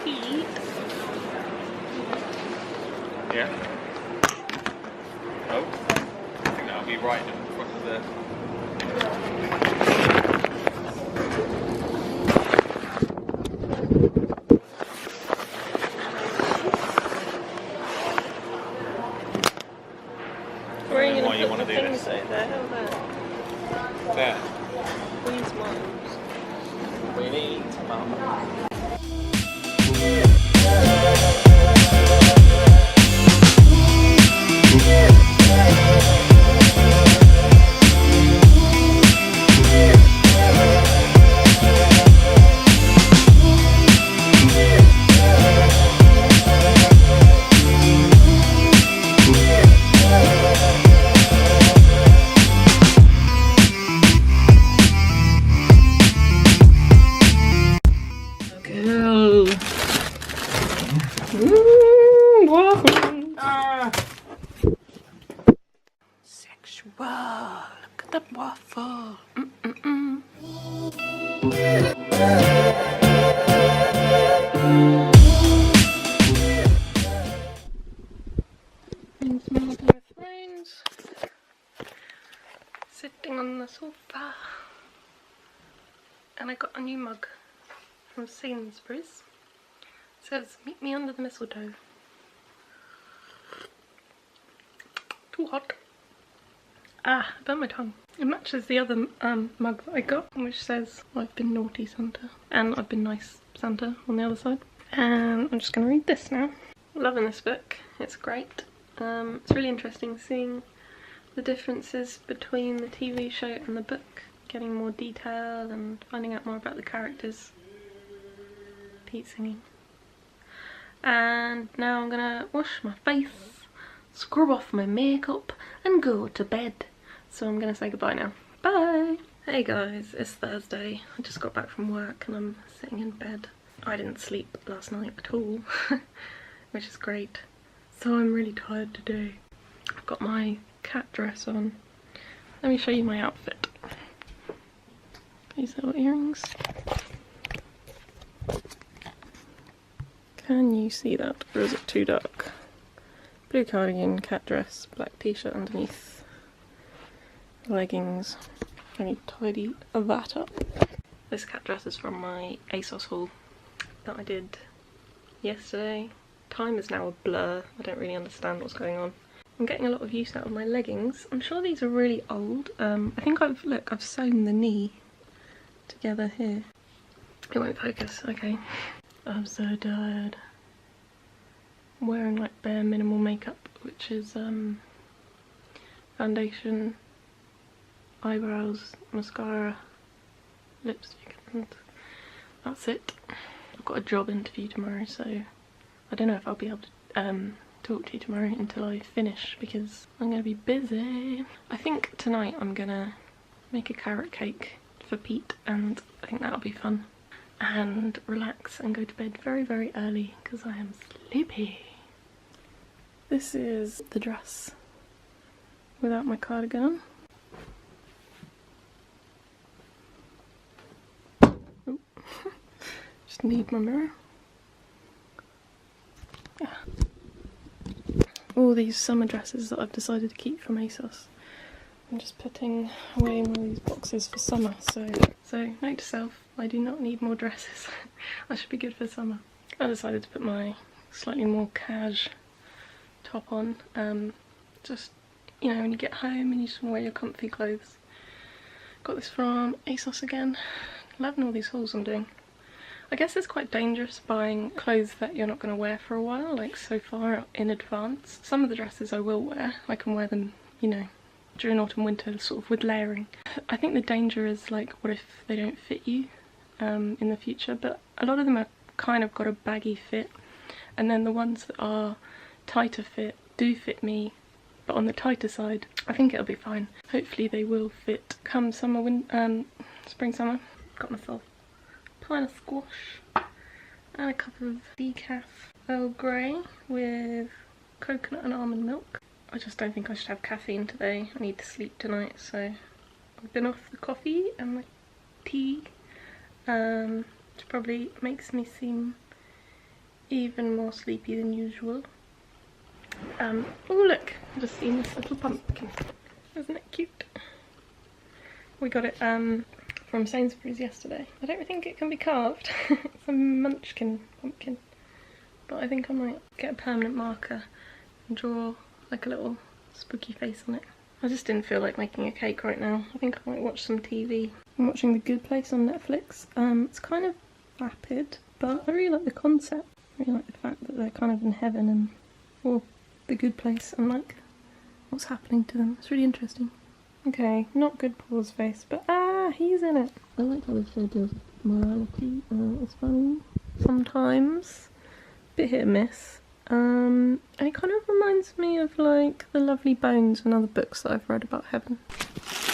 Eat. Yeah? Oh, I think that'll be right in front of the... Where are you Why going you to wanna put the do things this? out there? There. These ones. We need mum. Sexual. Look at that waffle. There's Maidenhair Fern's sitting on the sofa, and I got a new mug from Sainsbury's. It says, "Meet me under the mistletoe." Too hot. Ah, I burnt my tongue. It matches the other mug that I got, which says, "I've been naughty Santa," and "I've been nice Santa" on the other side. And I'm just going to read this now. Loving this book. It's great. It's really interesting seeing the differences between the TV show and the book. Getting more detail and finding out more about the characters. Pete singing. And now I'm gonna wash my face, scrub off my makeup and go to bed. So I'm gonna say goodbye now. Bye! Hey guys, it's Thursday. I just got back from work and I'm sitting in bed. I didn't sleep last night at all, which is great. So I'm really tired today. I've got my cat dress on. Let me show you my outfit. These little earrings. Can you see that, or is it too dark? Blue cardigan, cat dress, black t-shirt underneath, leggings. I need to tidy that up. This cat dress is from my ASOS haul that I did yesterday. Time is now a blur. I don't really understand what's going on. I'm getting a lot of use out of my leggings. I'm sure these are really old. I think I've sewn the knee together here. It won't focus, okay. I'm so tired. I'm wearing like bare minimal makeup, which is foundation, eyebrows, mascara, lipstick, and that's it. I've got a job interview tomorrow, so I don't know if I'll be able to talk to you tomorrow until I finish because I'm going to be busy. I think tonight I'm going to make a carrot cake for Pete, and I think that'll be fun. And relax and go to bed very, very early because I am sleepy. This is the dress without my cardigan on. Oh. Just need my mirror. Yeah. All these summer dresses that I've decided to keep from ASOS. I'm just putting away all these boxes for summer, so note to self, I do not need more dresses. I should be good for summer. I decided to put my slightly more cash top on, just, you know, when you get home and you just want to wear your comfy clothes. Got this from ASOS again. Loving all these hauls I'm doing. I guess it's quite dangerous buying clothes that you're not going to wear for a while, like so far in advance. Some of the dresses I will wear, I can wear them, you know, during autumn winter, sort of with layering. I think the danger is like, what if they don't fit you in the future? But a lot of them are kind of got a baggy fit, and then the ones that are tighter fit do fit me, but on the tighter side. I think it'll be fine. Hopefully they will fit come summer, spring, summer. Got myself a pint of squash and a cup of decaf Earl Grey with coconut and almond milk. I just don't think I should have caffeine today. I need to sleep tonight, so I've been off the coffee and the tea, which probably makes me seem even more sleepy than usual. Oh look, I've just seen this little pumpkin. Isn't it cute? We got it from Sainsbury's yesterday. I don't think it can be carved. It's a munchkin pumpkin. But I think I might get a permanent marker and draw like a little spooky face on it. I just didn't feel like making a cake right now. I think I might watch some TV. I'm watching The Good Place on Netflix. It's kind of vapid, but I really like the concept. I really like the fact that they're kind of in heaven and, or the good place, and like what's happening to them. It's really interesting. Okay, not good Paul's face, but he's in it. I like how they showed his morality. It's funny sometimes, bit hit and miss. And it kind of reminds me of like The Lovely Bones and other books that I've read about heaven.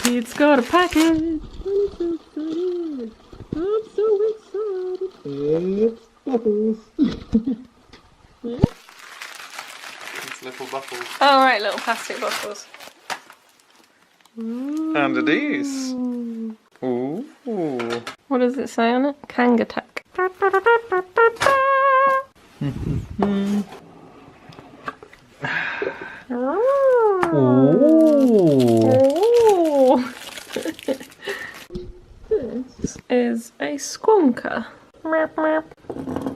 Pete's got a package! I'm so excited! I'm so excited! It's bubbles. It's little buckles. Oh right, little plastic bottles. And it is. Ooh. What does it say on it? Kangatak. Oh. This is a squonker.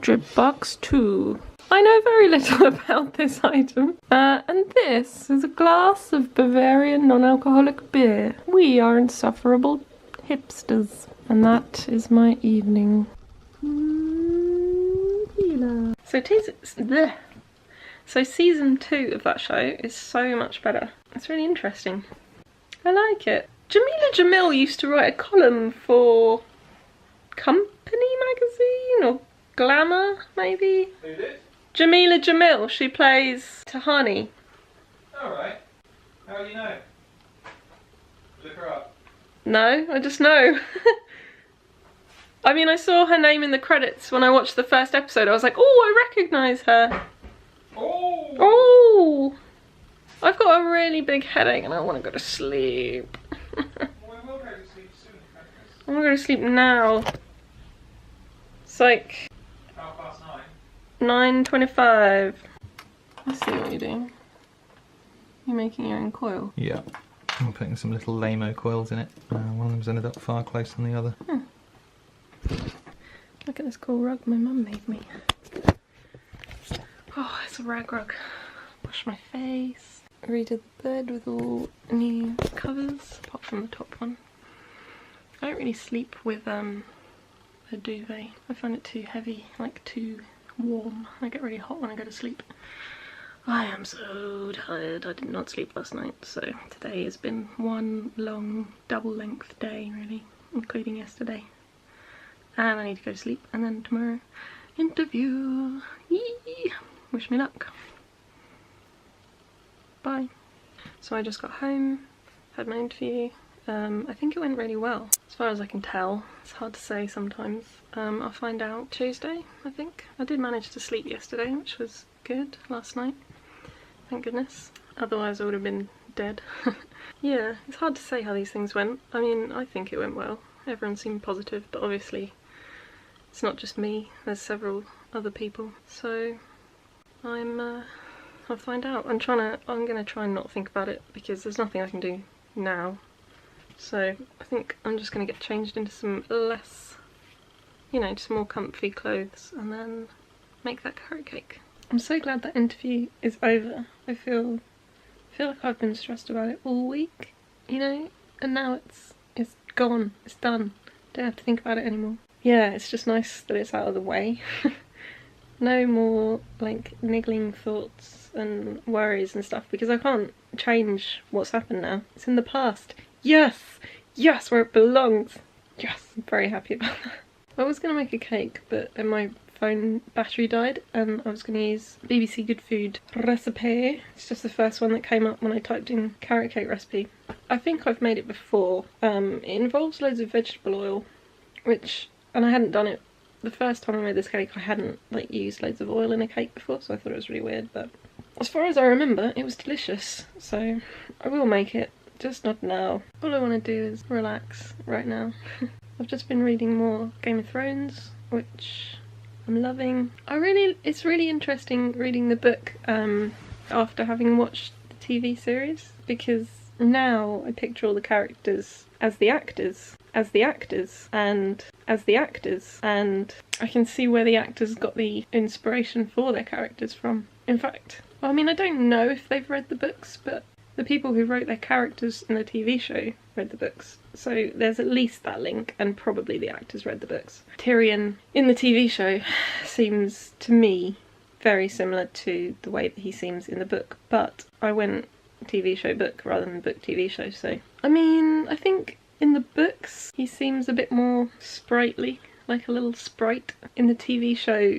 Drip box 2. I know very little about this item. And this is a glass of Bavarian non-alcoholic beer. We are insufferable hipsters. And that is my evening. So season 2 of that show is so much better. It's really interesting. I like it. Jamila Jamil used to write a column for Company magazine or Glamour, maybe? Who did? Jamila Jamil, she plays Tahani. Alright. How do you know? Look her up. No, I just know. I mean, I saw her name in the credits when I watched the first episode. I was like, oh, I recognise her. Oh! Oh! I've got a really big headache and I want to go to sleep. Well, we will go to sleep soon. I'm going to go to sleep now. It's like 9:25. I see what you're doing. You're making your own coil. Yeah. I'm putting some little lame-o coils in it. One of them's ended up far closer than the other. Look at this cool rug my mum made me. the rag rug. Wash my face. Redid the bed with all new covers, apart from the top one. I don't really sleep with a duvet. I find it too heavy, like too warm. I get really hot when I go to sleep. I am so tired. I did not sleep last night, so today has been one long double length day really, including yesterday. And I need to go to sleep, and then tomorrow, interview. Yee! Wish me luck. Bye. So I just got home, had my interview. I think it went really well, as far as I can tell. It's hard to say sometimes. I'll find out Tuesday, I think. I did manage to sleep yesterday, which was good, last night. Thank goodness. Otherwise I would have been dead. Yeah, it's hard to say how these things went. I mean, I think it went well. Everyone seemed positive, but obviously it's not just me. There's several other people. So I'll find out. I'm gonna try and not think about it because there's nothing I can do now. So I think I'm just gonna get changed into some less, you know, just more comfy clothes and then make that carrot cake. I'm so glad that interview is over. I feel like I've been stressed about it all week, you know, and now it's gone, it's done. Don't have to think about it anymore. Yeah, it's just nice that it's out of the way. No more like niggling thoughts and worries and stuff because I can't change what's happened now. It's in the past. Yes! Yes, where it belongs! Yes, I'm very happy about that. I was going to make a cake, but then my phone battery died and I was going to use BBC Good Food recipe. It's just the first one that came up when I typed in carrot cake recipe. I think I've made it before. It involves loads of vegetable oil, and I hadn't done it. The first time I made this cake I hadn't like used loads of oil in a cake before, so I thought it was really weird, but as far as I remember it was delicious, so I will make it. Just not now. All I want to do is relax right now. I've just been reading more Game of Thrones, which I'm loving. It's really interesting reading the book after having watched the TV series, because now I picture all the characters as the actors, and I can see where the actors got the inspiration for their characters from. In fact, well, I mean, I don't know if they've read the books, but the people who wrote their characters in the TV show read the books. So there's at least that link, and probably the actors read the books. Tyrion in the TV show seems, to me, very similar to the way that he seems in the book, but I went TV show book rather than book TV show, so... I mean, I think in the books he seems a bit more sprightly, like a little sprite. In the TV show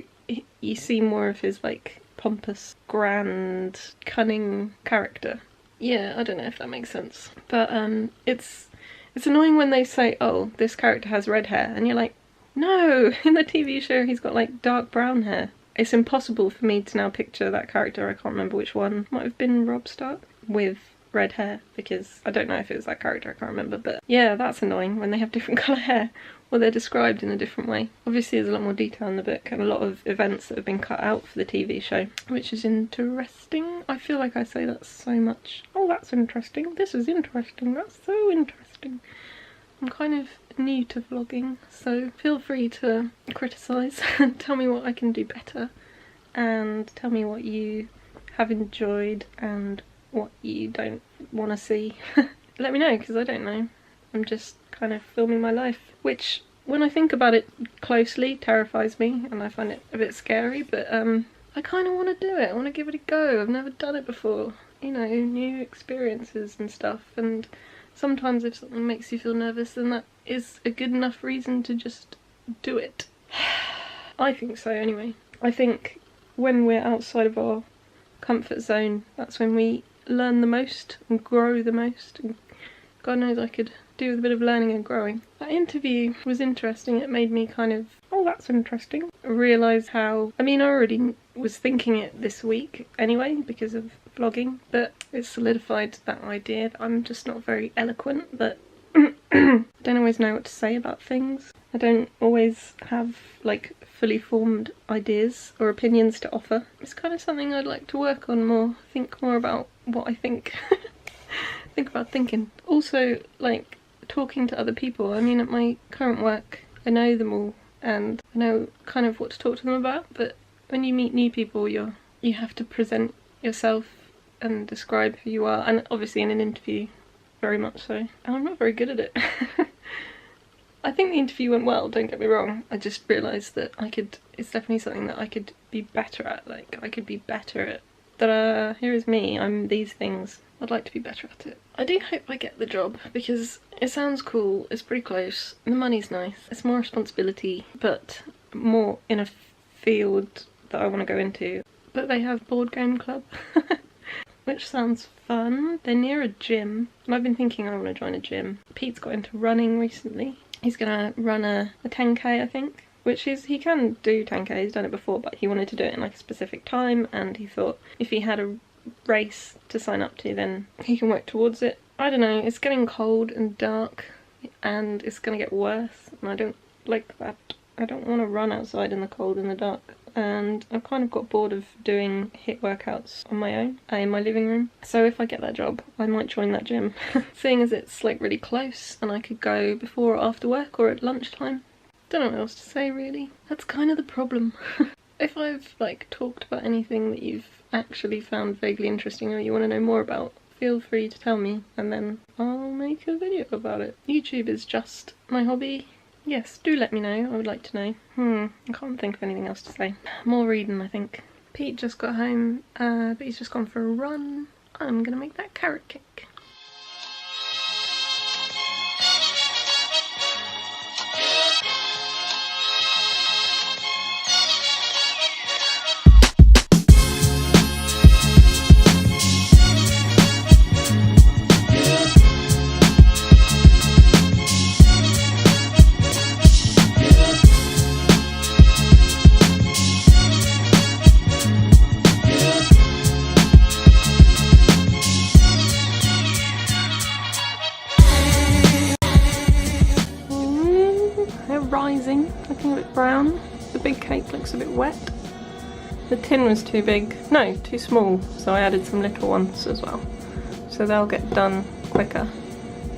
you see more of his like pompous, grand, cunning character. Yeah, I don't know if that makes sense. But it's annoying when they say, oh, this character has red hair, and you're like, no, in the TV show he's got like dark brown hair. It's impossible for me to now picture that character, I can't remember which one, might have been Robb Stark, with red hair, because I don't know if it was that character, I can't remember, but yeah, that's annoying when they have different colour hair, or they're described in a different way. Obviously there's a lot more detail in the book, and a lot of events that have been cut out for the TV show, which is interesting. I feel like I say that so much. Oh, that's interesting, this is interesting, that's so interesting. I'm kind of new to vlogging, so feel free to criticise and tell me what I can do better, and tell me what you have enjoyed and what you don't want to see. Let me know, because I don't know. I'm just kind of filming my life, which, when I think about it closely, terrifies me, and I find it a bit scary, but I kind of want to do it. I want to give it a go. I've never done it before. You know, new experiences and stuff, and sometimes if something makes you feel nervous, then that is a good enough reason to just do it. I think so, anyway. I think when we're outside of our comfort zone, that's when we learn the most and grow the most, and God knows I could do with a bit of learning and growing. That interview was interesting. It made me kind of, oh, that's interesting, realise how, I mean, I already was thinking it this week anyway because of vlogging, but it solidified that idea that I'm just not very eloquent, that I don't always know what to say about things. I don't always have like fully formed ideas or opinions to offer. It's kind of something I'd like to work on more, think more about what I think. Think about thinking. Also, like, talking to other people. I mean, at my current work, I know them all and I know kind of what to talk to them about, but when you meet new people, you're you have to present yourself and describe who you are, and obviously in an interview very much so, and I'm not very good at it. I think the interview went well, don't get me wrong. I just realised that it's definitely something that I could be better at. Like, I could be better at, ta-da, here is me, I'm these things. I'd like to be better at it. I do hope I get the job, because it sounds cool, it's pretty close, the money's nice, it's more responsibility, but more in a field that I want to go into. But they have board game club, which sounds fun. They're near a gym, and I've been thinking I want to join a gym. Pete's got into running recently. He's gonna run a 10k, I think, which is, he can do 10k, he's done it before, but he wanted to do it in like a specific time, and he thought if he had a race to sign up to, then he can work towards it. I don't know, it's getting cold and dark, and it's gonna get worse, and I don't like that. I don't want to run outside in the cold and the dark, and I've kind of got bored of doing HIIT workouts on my own in my living room. So if I get that job, I might join that gym, seeing as it's like really close and I could go before or after work or at lunchtime. Don't know what else to say really. That's kind of the problem. If I've like talked about anything that you've actually found vaguely interesting or you want to know more about, feel free to tell me and then I'll make a video about it. YouTube is just my hobby. Yes, do let me know, I would like to know. I can't think of anything else to say. More reading, I think. Pete just got home, but he's just gone for a run. I'm gonna make that carrot cake. Rising, looking a bit brown. The big cake looks a bit wet. The tin was too big, no, too small, so I added some little ones as well. So they'll get done quicker.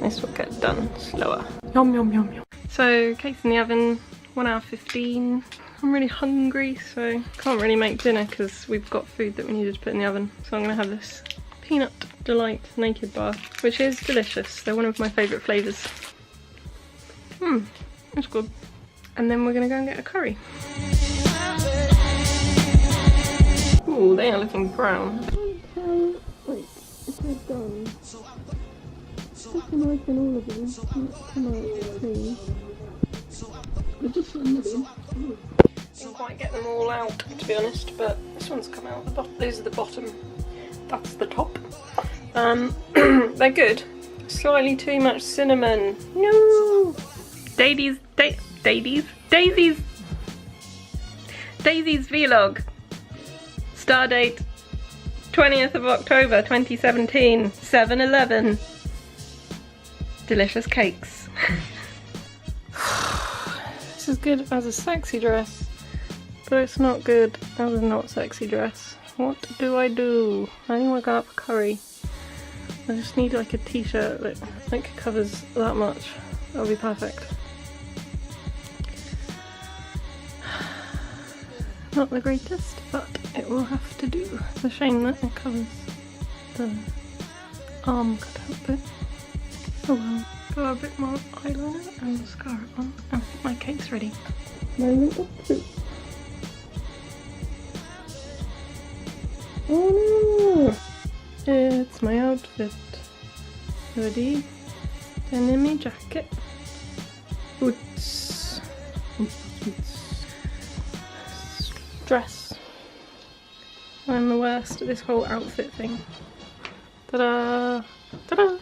This will get done slower. Yum yum yum yum. So cake's in the oven, 1 hour 15. I'm really hungry, so can't really make dinner because we've got food that we needed to put in the oven. So I'm gonna have this peanut delight naked bar, which is delicious. They're one of my favourite flavours. That's good. And then we're gonna go and get a curry. Ooh, they are looking brown. Wait, if they're done. Just imagine all of them. Come out clean. Didn't quite get them all out, to be honest, but this one's come out. These are the bottom. That's the top. They're good. Slightly too much cinnamon. No. Daisy's vlog. Stardate 20th of October 2017. 7-Eleven. Delicious cakes. This is good as a sexy dress, but it's not good as a not sexy dress. What do? I need to go up for curry. I just need like a t-shirt that like covers that much. That'll be perfect. Not the greatest, but it will have to do. It's a shame that it covers the arm cutout bit. Oh well. Got a bit more eyeliner and mascara on. I think my cake's ready. Moment of truth. Oh no! It's my outfit. Hoodie, denim jacket, boots, dress. I'm the worst at this whole outfit thing. Ta-da! Ta-da!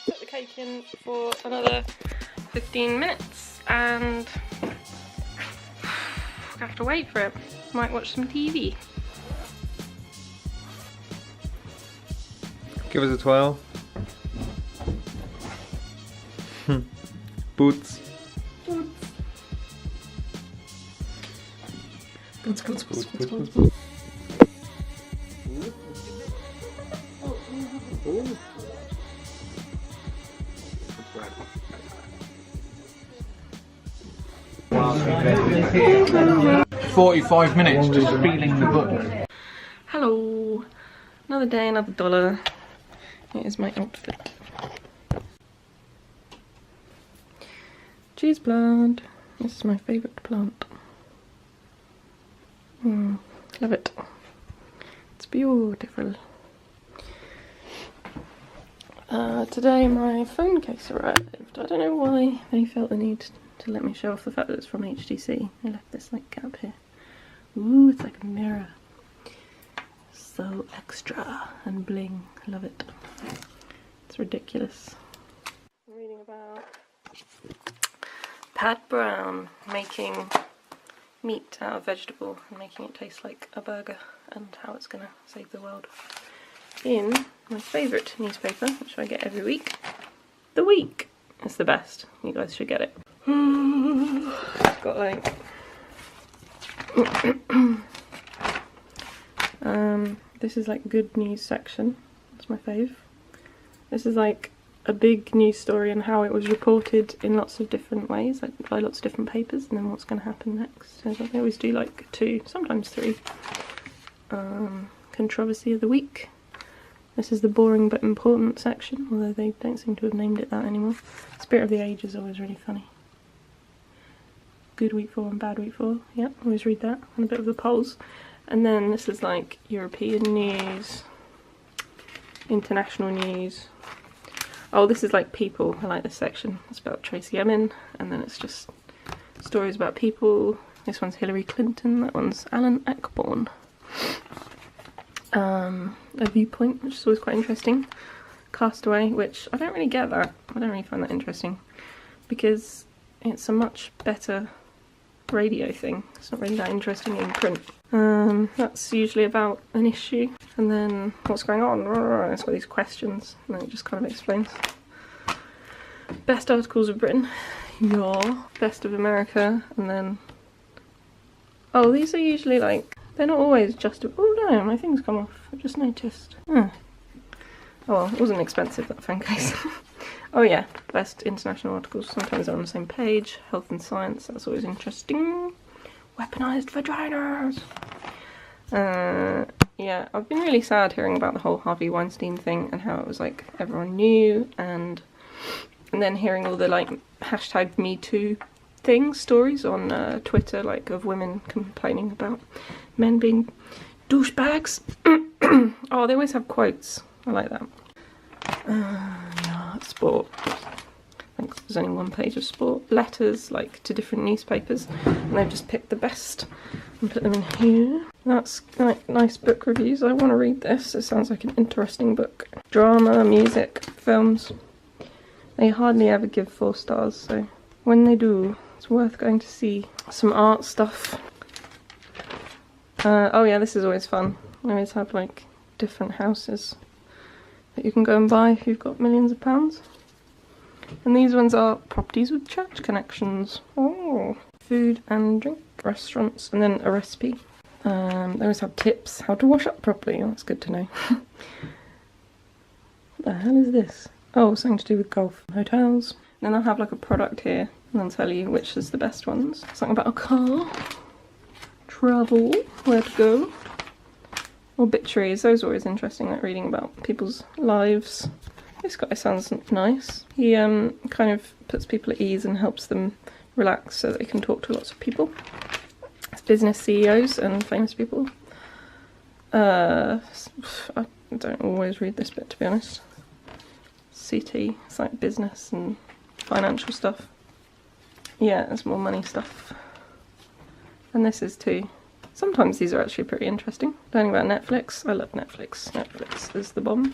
Put the cake in for another 15 minutes and I have to wait for it. Might watch some TV. Give us a 12. Boots. Boots. 45 minutes just feeling the book. Hello, another day, another dollar. Here's my outfit. Cheese plant. This is my favourite plant. Love it. It's beautiful. Today my phone case arrived. I don't know why they felt the need to let me show off the fact that it's from HTC. I left this like gap here. Ooh, it's like a mirror. So extra and bling. Love it. It's ridiculous. I'm reading about Pat Brown making meat out of vegetable and making it taste like a burger and how it's gonna save the world. In my favourite newspaper, which I get every week, The Week. It's the best. You guys should get it. It's got like this is like good news section. That's my fave. This is like a big news story and how it was reported in lots of different ways, like by lots of different papers, and then what's going to happen next. So they always do like 2, sometimes 3. Controversy of the week. This is the boring but important section, although they don't seem to have named it that anymore. Spirit of the Age is always really funny. Good week 4 and bad week 4. Yeah, always read that. And a bit of the polls. And then this is like European news, international news. Oh, this is like people. I like this section. It's about Tracy Emin, and then it's just stories about people. This one's Hillary Clinton. That one's Alan Ayckbourn. A Viewpoint, which is always quite interesting. Castaway, which I don't really get that. I don't really find that interesting because it's a much better radio thing. It's not really that interesting in print. That's usually about an issue, and then what's going on. It's got these questions, and then it just kind of explains. Best articles of Britain, your best of America, and then these are usually like, they're not always just. Oh no, my thing's come off. I've just noticed. Oh well, it wasn't expensive, that phone case. Oh yeah, best international articles. Sometimes they're on the same page. Health and science, that's always interesting. Weaponized vaginas. Yeah, I've been really sad hearing about the whole Harvey Weinstein thing and how it was like everyone knew, and then hearing all the like hashtag #MeToo stories on Twitter, like of women complaining about men being douchebags. Oh, they always have quotes. I like that. Yeah, sport. Thanks. There's only one page of sport. Letters, like to different newspapers, and they've just picked the best and put them in here. That's like nice book reviews. I want to read this. It sounds like an interesting book. Drama, music, films. They hardly ever give 4 stars, so when they do, it's worth going to see. Some art stuff. Oh yeah, this is always fun. They always have like different houses that you can go and buy if you've got millions of pounds. And these ones are properties with church connections. Oh, food and drink, restaurants, and then a recipe. They always have tips how to wash up properly. Oh, that's good to know. What the hell is this? Oh, something to do with golf. Hotels. Then they'll have like a product here and they'll tell you which is the best ones. Something about a car. Travel. Where to go. Obituaries. Those are always interesting, like reading about people's lives. This guy sounds nice. He kind of puts people at ease and helps them relax so that they can talk to lots of people. It's business CEOs and famous people. I don't always read this bit, to be honest. CT, it's like business and financial stuff. Yeah, there's more money stuff. And this is too. Sometimes these are actually pretty interesting. Learning about Netflix. I love Netflix. Netflix is the bomb.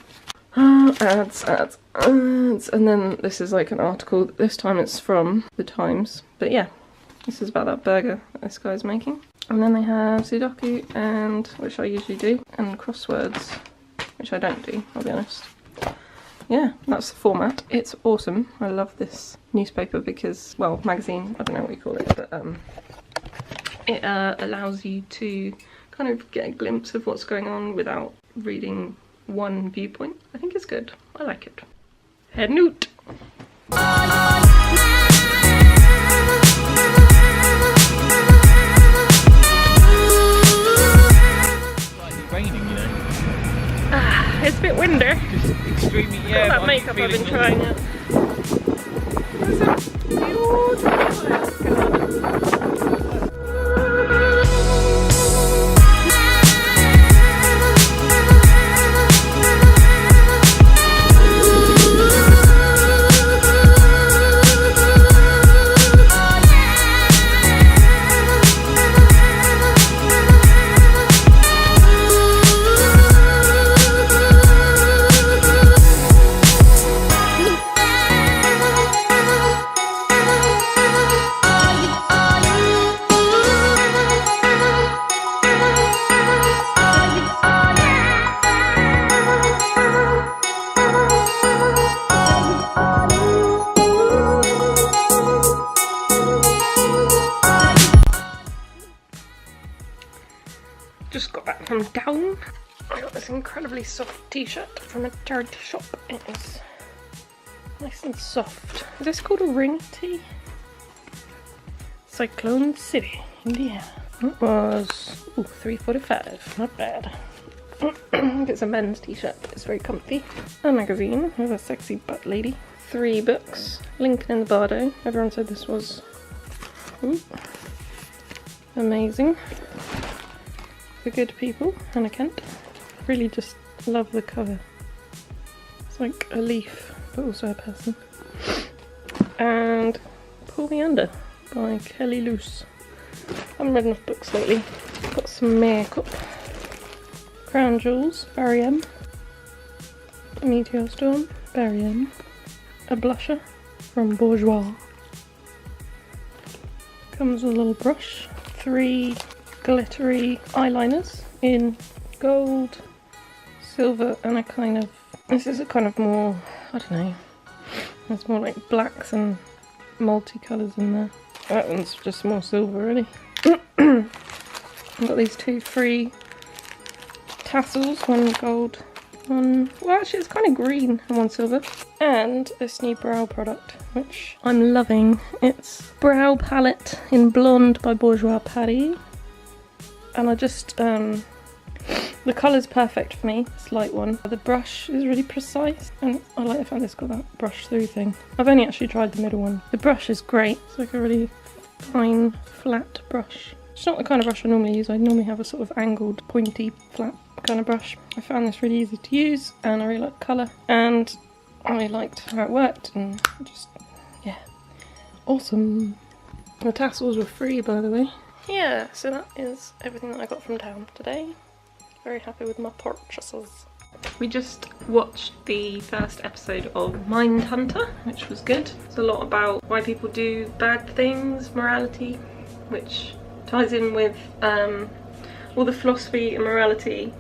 Ads, ads, ads. And then this is like an article. This time it's from The Times. But yeah, this is about that burger that this guy's making. And then they have Sudoku, and which I usually do, and crosswords, which I don't do, I'll be honest. Yeah, that's the format. It's awesome. I love this newspaper because, well, magazine, I don't know what you call it, but it allows you to kind of get a glimpse of what's going on without reading one viewpoint. I think it's good. I like it. Head note! it's a bit windy. Just extremely, yeah. Got that makeup I've been trying out. It's a just got back from town. I got this incredibly soft t-shirt from a charity shop. It is nice and soft. Is this called a ring tee? Cyclone City, Indiana. It was $3.45, not bad. It's a men's t-shirt, but it's very comfy. A magazine with a sexy butt lady. 3 books. Lincoln in the Bardo. Everyone said this was amazing. For good people, Hannah Kent. Really just love the cover. It's like a leaf, but also a person. And Pull Me Under by Kelly Luce. I haven't read enough books lately. Got some makeup. Crown Jewels, Barry M. A Meteor Storm, Barry M. A blusher from Bourjois. Comes with a little brush. 3 glittery eyeliners in gold, silver, and a kind of, this is a kind of more, I don't know, there's more like blacks and multicolours in there. That one's just more silver really. I've got these 2 free tassels, one gold, one, well actually it's kind of green, and one silver. And this new brow product, which I'm loving. It's Brow Palette in Blonde by Bourjois Paris. And I just, the colour's perfect for me, it's a light one. The brush is really precise, and I like the fact it's got that brush through thing. I've only actually tried the middle one. The brush is great, it's like a really fine, flat brush. It's not the kind of brush I normally use. I normally have a sort of angled, pointy, flat kind of brush. I found this really easy to use, and I really like the colour, and I really liked how it worked, and just, yeah, awesome. The tassels were free, by the way. Yeah, so that is everything that I got from town today. Very happy with my purchases. We just watched the first episode of Mindhunter, which was good. It's a lot about why people do bad things, morality, which ties in with all the philosophy and morality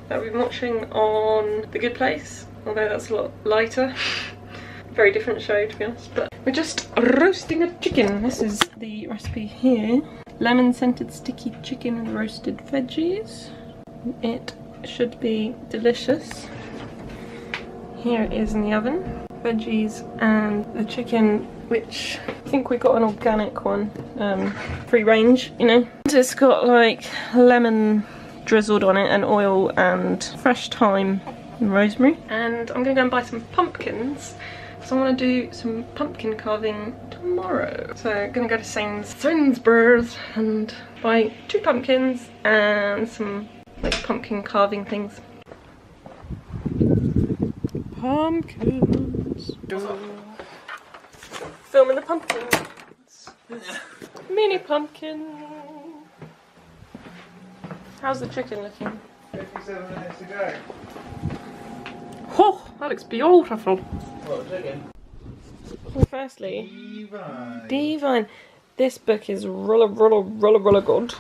that we've been watching on The Good Place, although that's a lot lighter. Very different show, to be honest. But we're just roasting a chicken. This is the recipe here. Lemon scented sticky chicken and roasted veggies. It should be delicious. Here it is in the oven. Veggies and the chicken, which I think we got an organic one, free range, you know. It's got like lemon drizzled on it and oil and fresh thyme and rosemary. And I'm gonna go and buy some pumpkins. So I want to do some pumpkin carving tomorrow. So I'm gonna go to Sainsbury's and buy 2 pumpkins and some like pumpkin carving things. Pumpkins. Filming the pumpkins. Mini pumpkin. How's the chicken looking? 57 minutes to go. Oh, that looks beautiful. What, chicken? Well, firstly, Divine. Divine. This book is really good.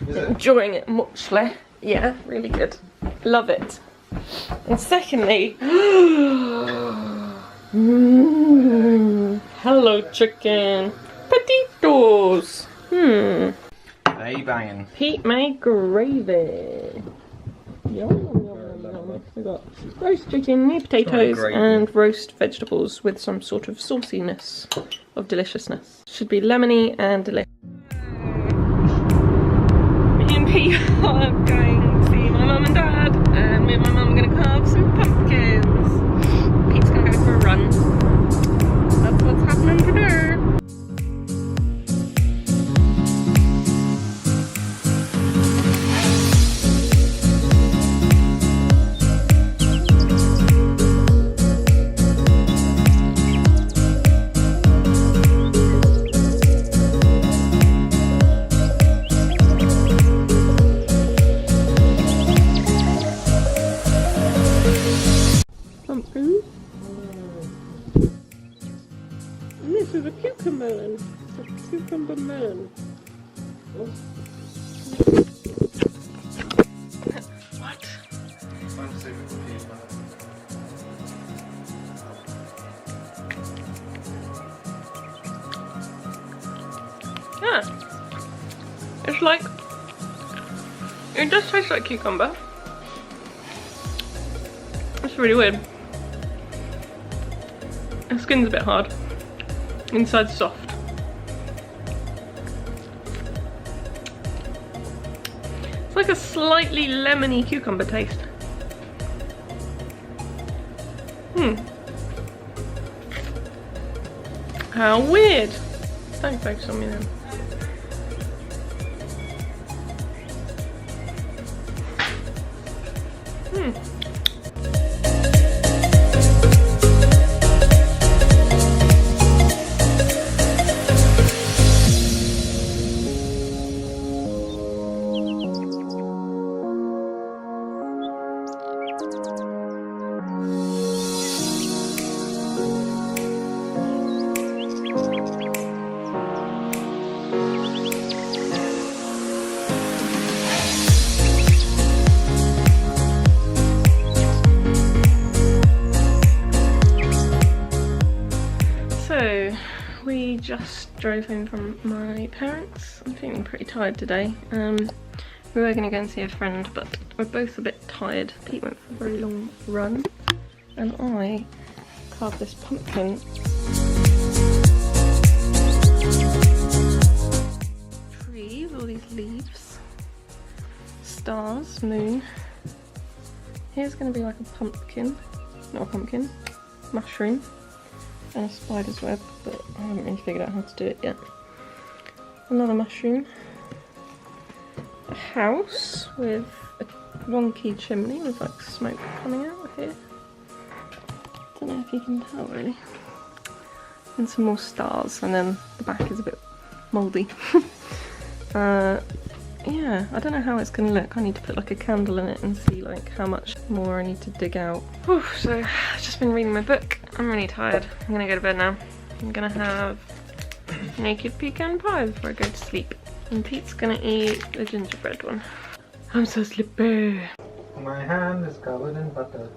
Is it? Enjoying it muchly. Yeah, really good. Love it. And secondly, hello chicken. Potatoes. They banging. Heat made gravy. Yum. We've got roast chicken, new potatoes, and roast vegetables with some sort of sauciness of deliciousness. Should be lemony and delicious. Me and Pete are going to see my mum and dad, and me and my mum are going to carve some Ooh. And this is a cucumber melon. A cucumber melon. What? I'm super confused now. Yeah. It's like, it does taste like cucumber. It's really weird. The skin's a bit hard. Inside's soft. It's like a slightly lemony cucumber taste. How weird. Don't focus on me then. We just drove home from my parents. I'm feeling pretty tired today. We were going to go and see a friend, but we're both a bit tired. Pete went for a very long run, and I carved this pumpkin. Tree with all these leaves, stars, moon. Here's going to be like a pumpkin, not a pumpkin, mushroom. And a spider's web, but I haven't really figured out how to do it yet. Another mushroom. A house with a wonky chimney with like smoke coming out here. Don't know if you can tell really. And some more stars, and then the back is a bit mouldy. Yeah, I don't know how it's gonna look. I need to put like a candle in it and see like how much more I need to dig out. Whew, so I've just been reading my book. I'm really tired. I'm gonna go to bed now. I'm gonna have naked pecan pie before I go to sleep. And Pete's gonna eat the gingerbread one. I'm so sleepy. My hand is covered in butter.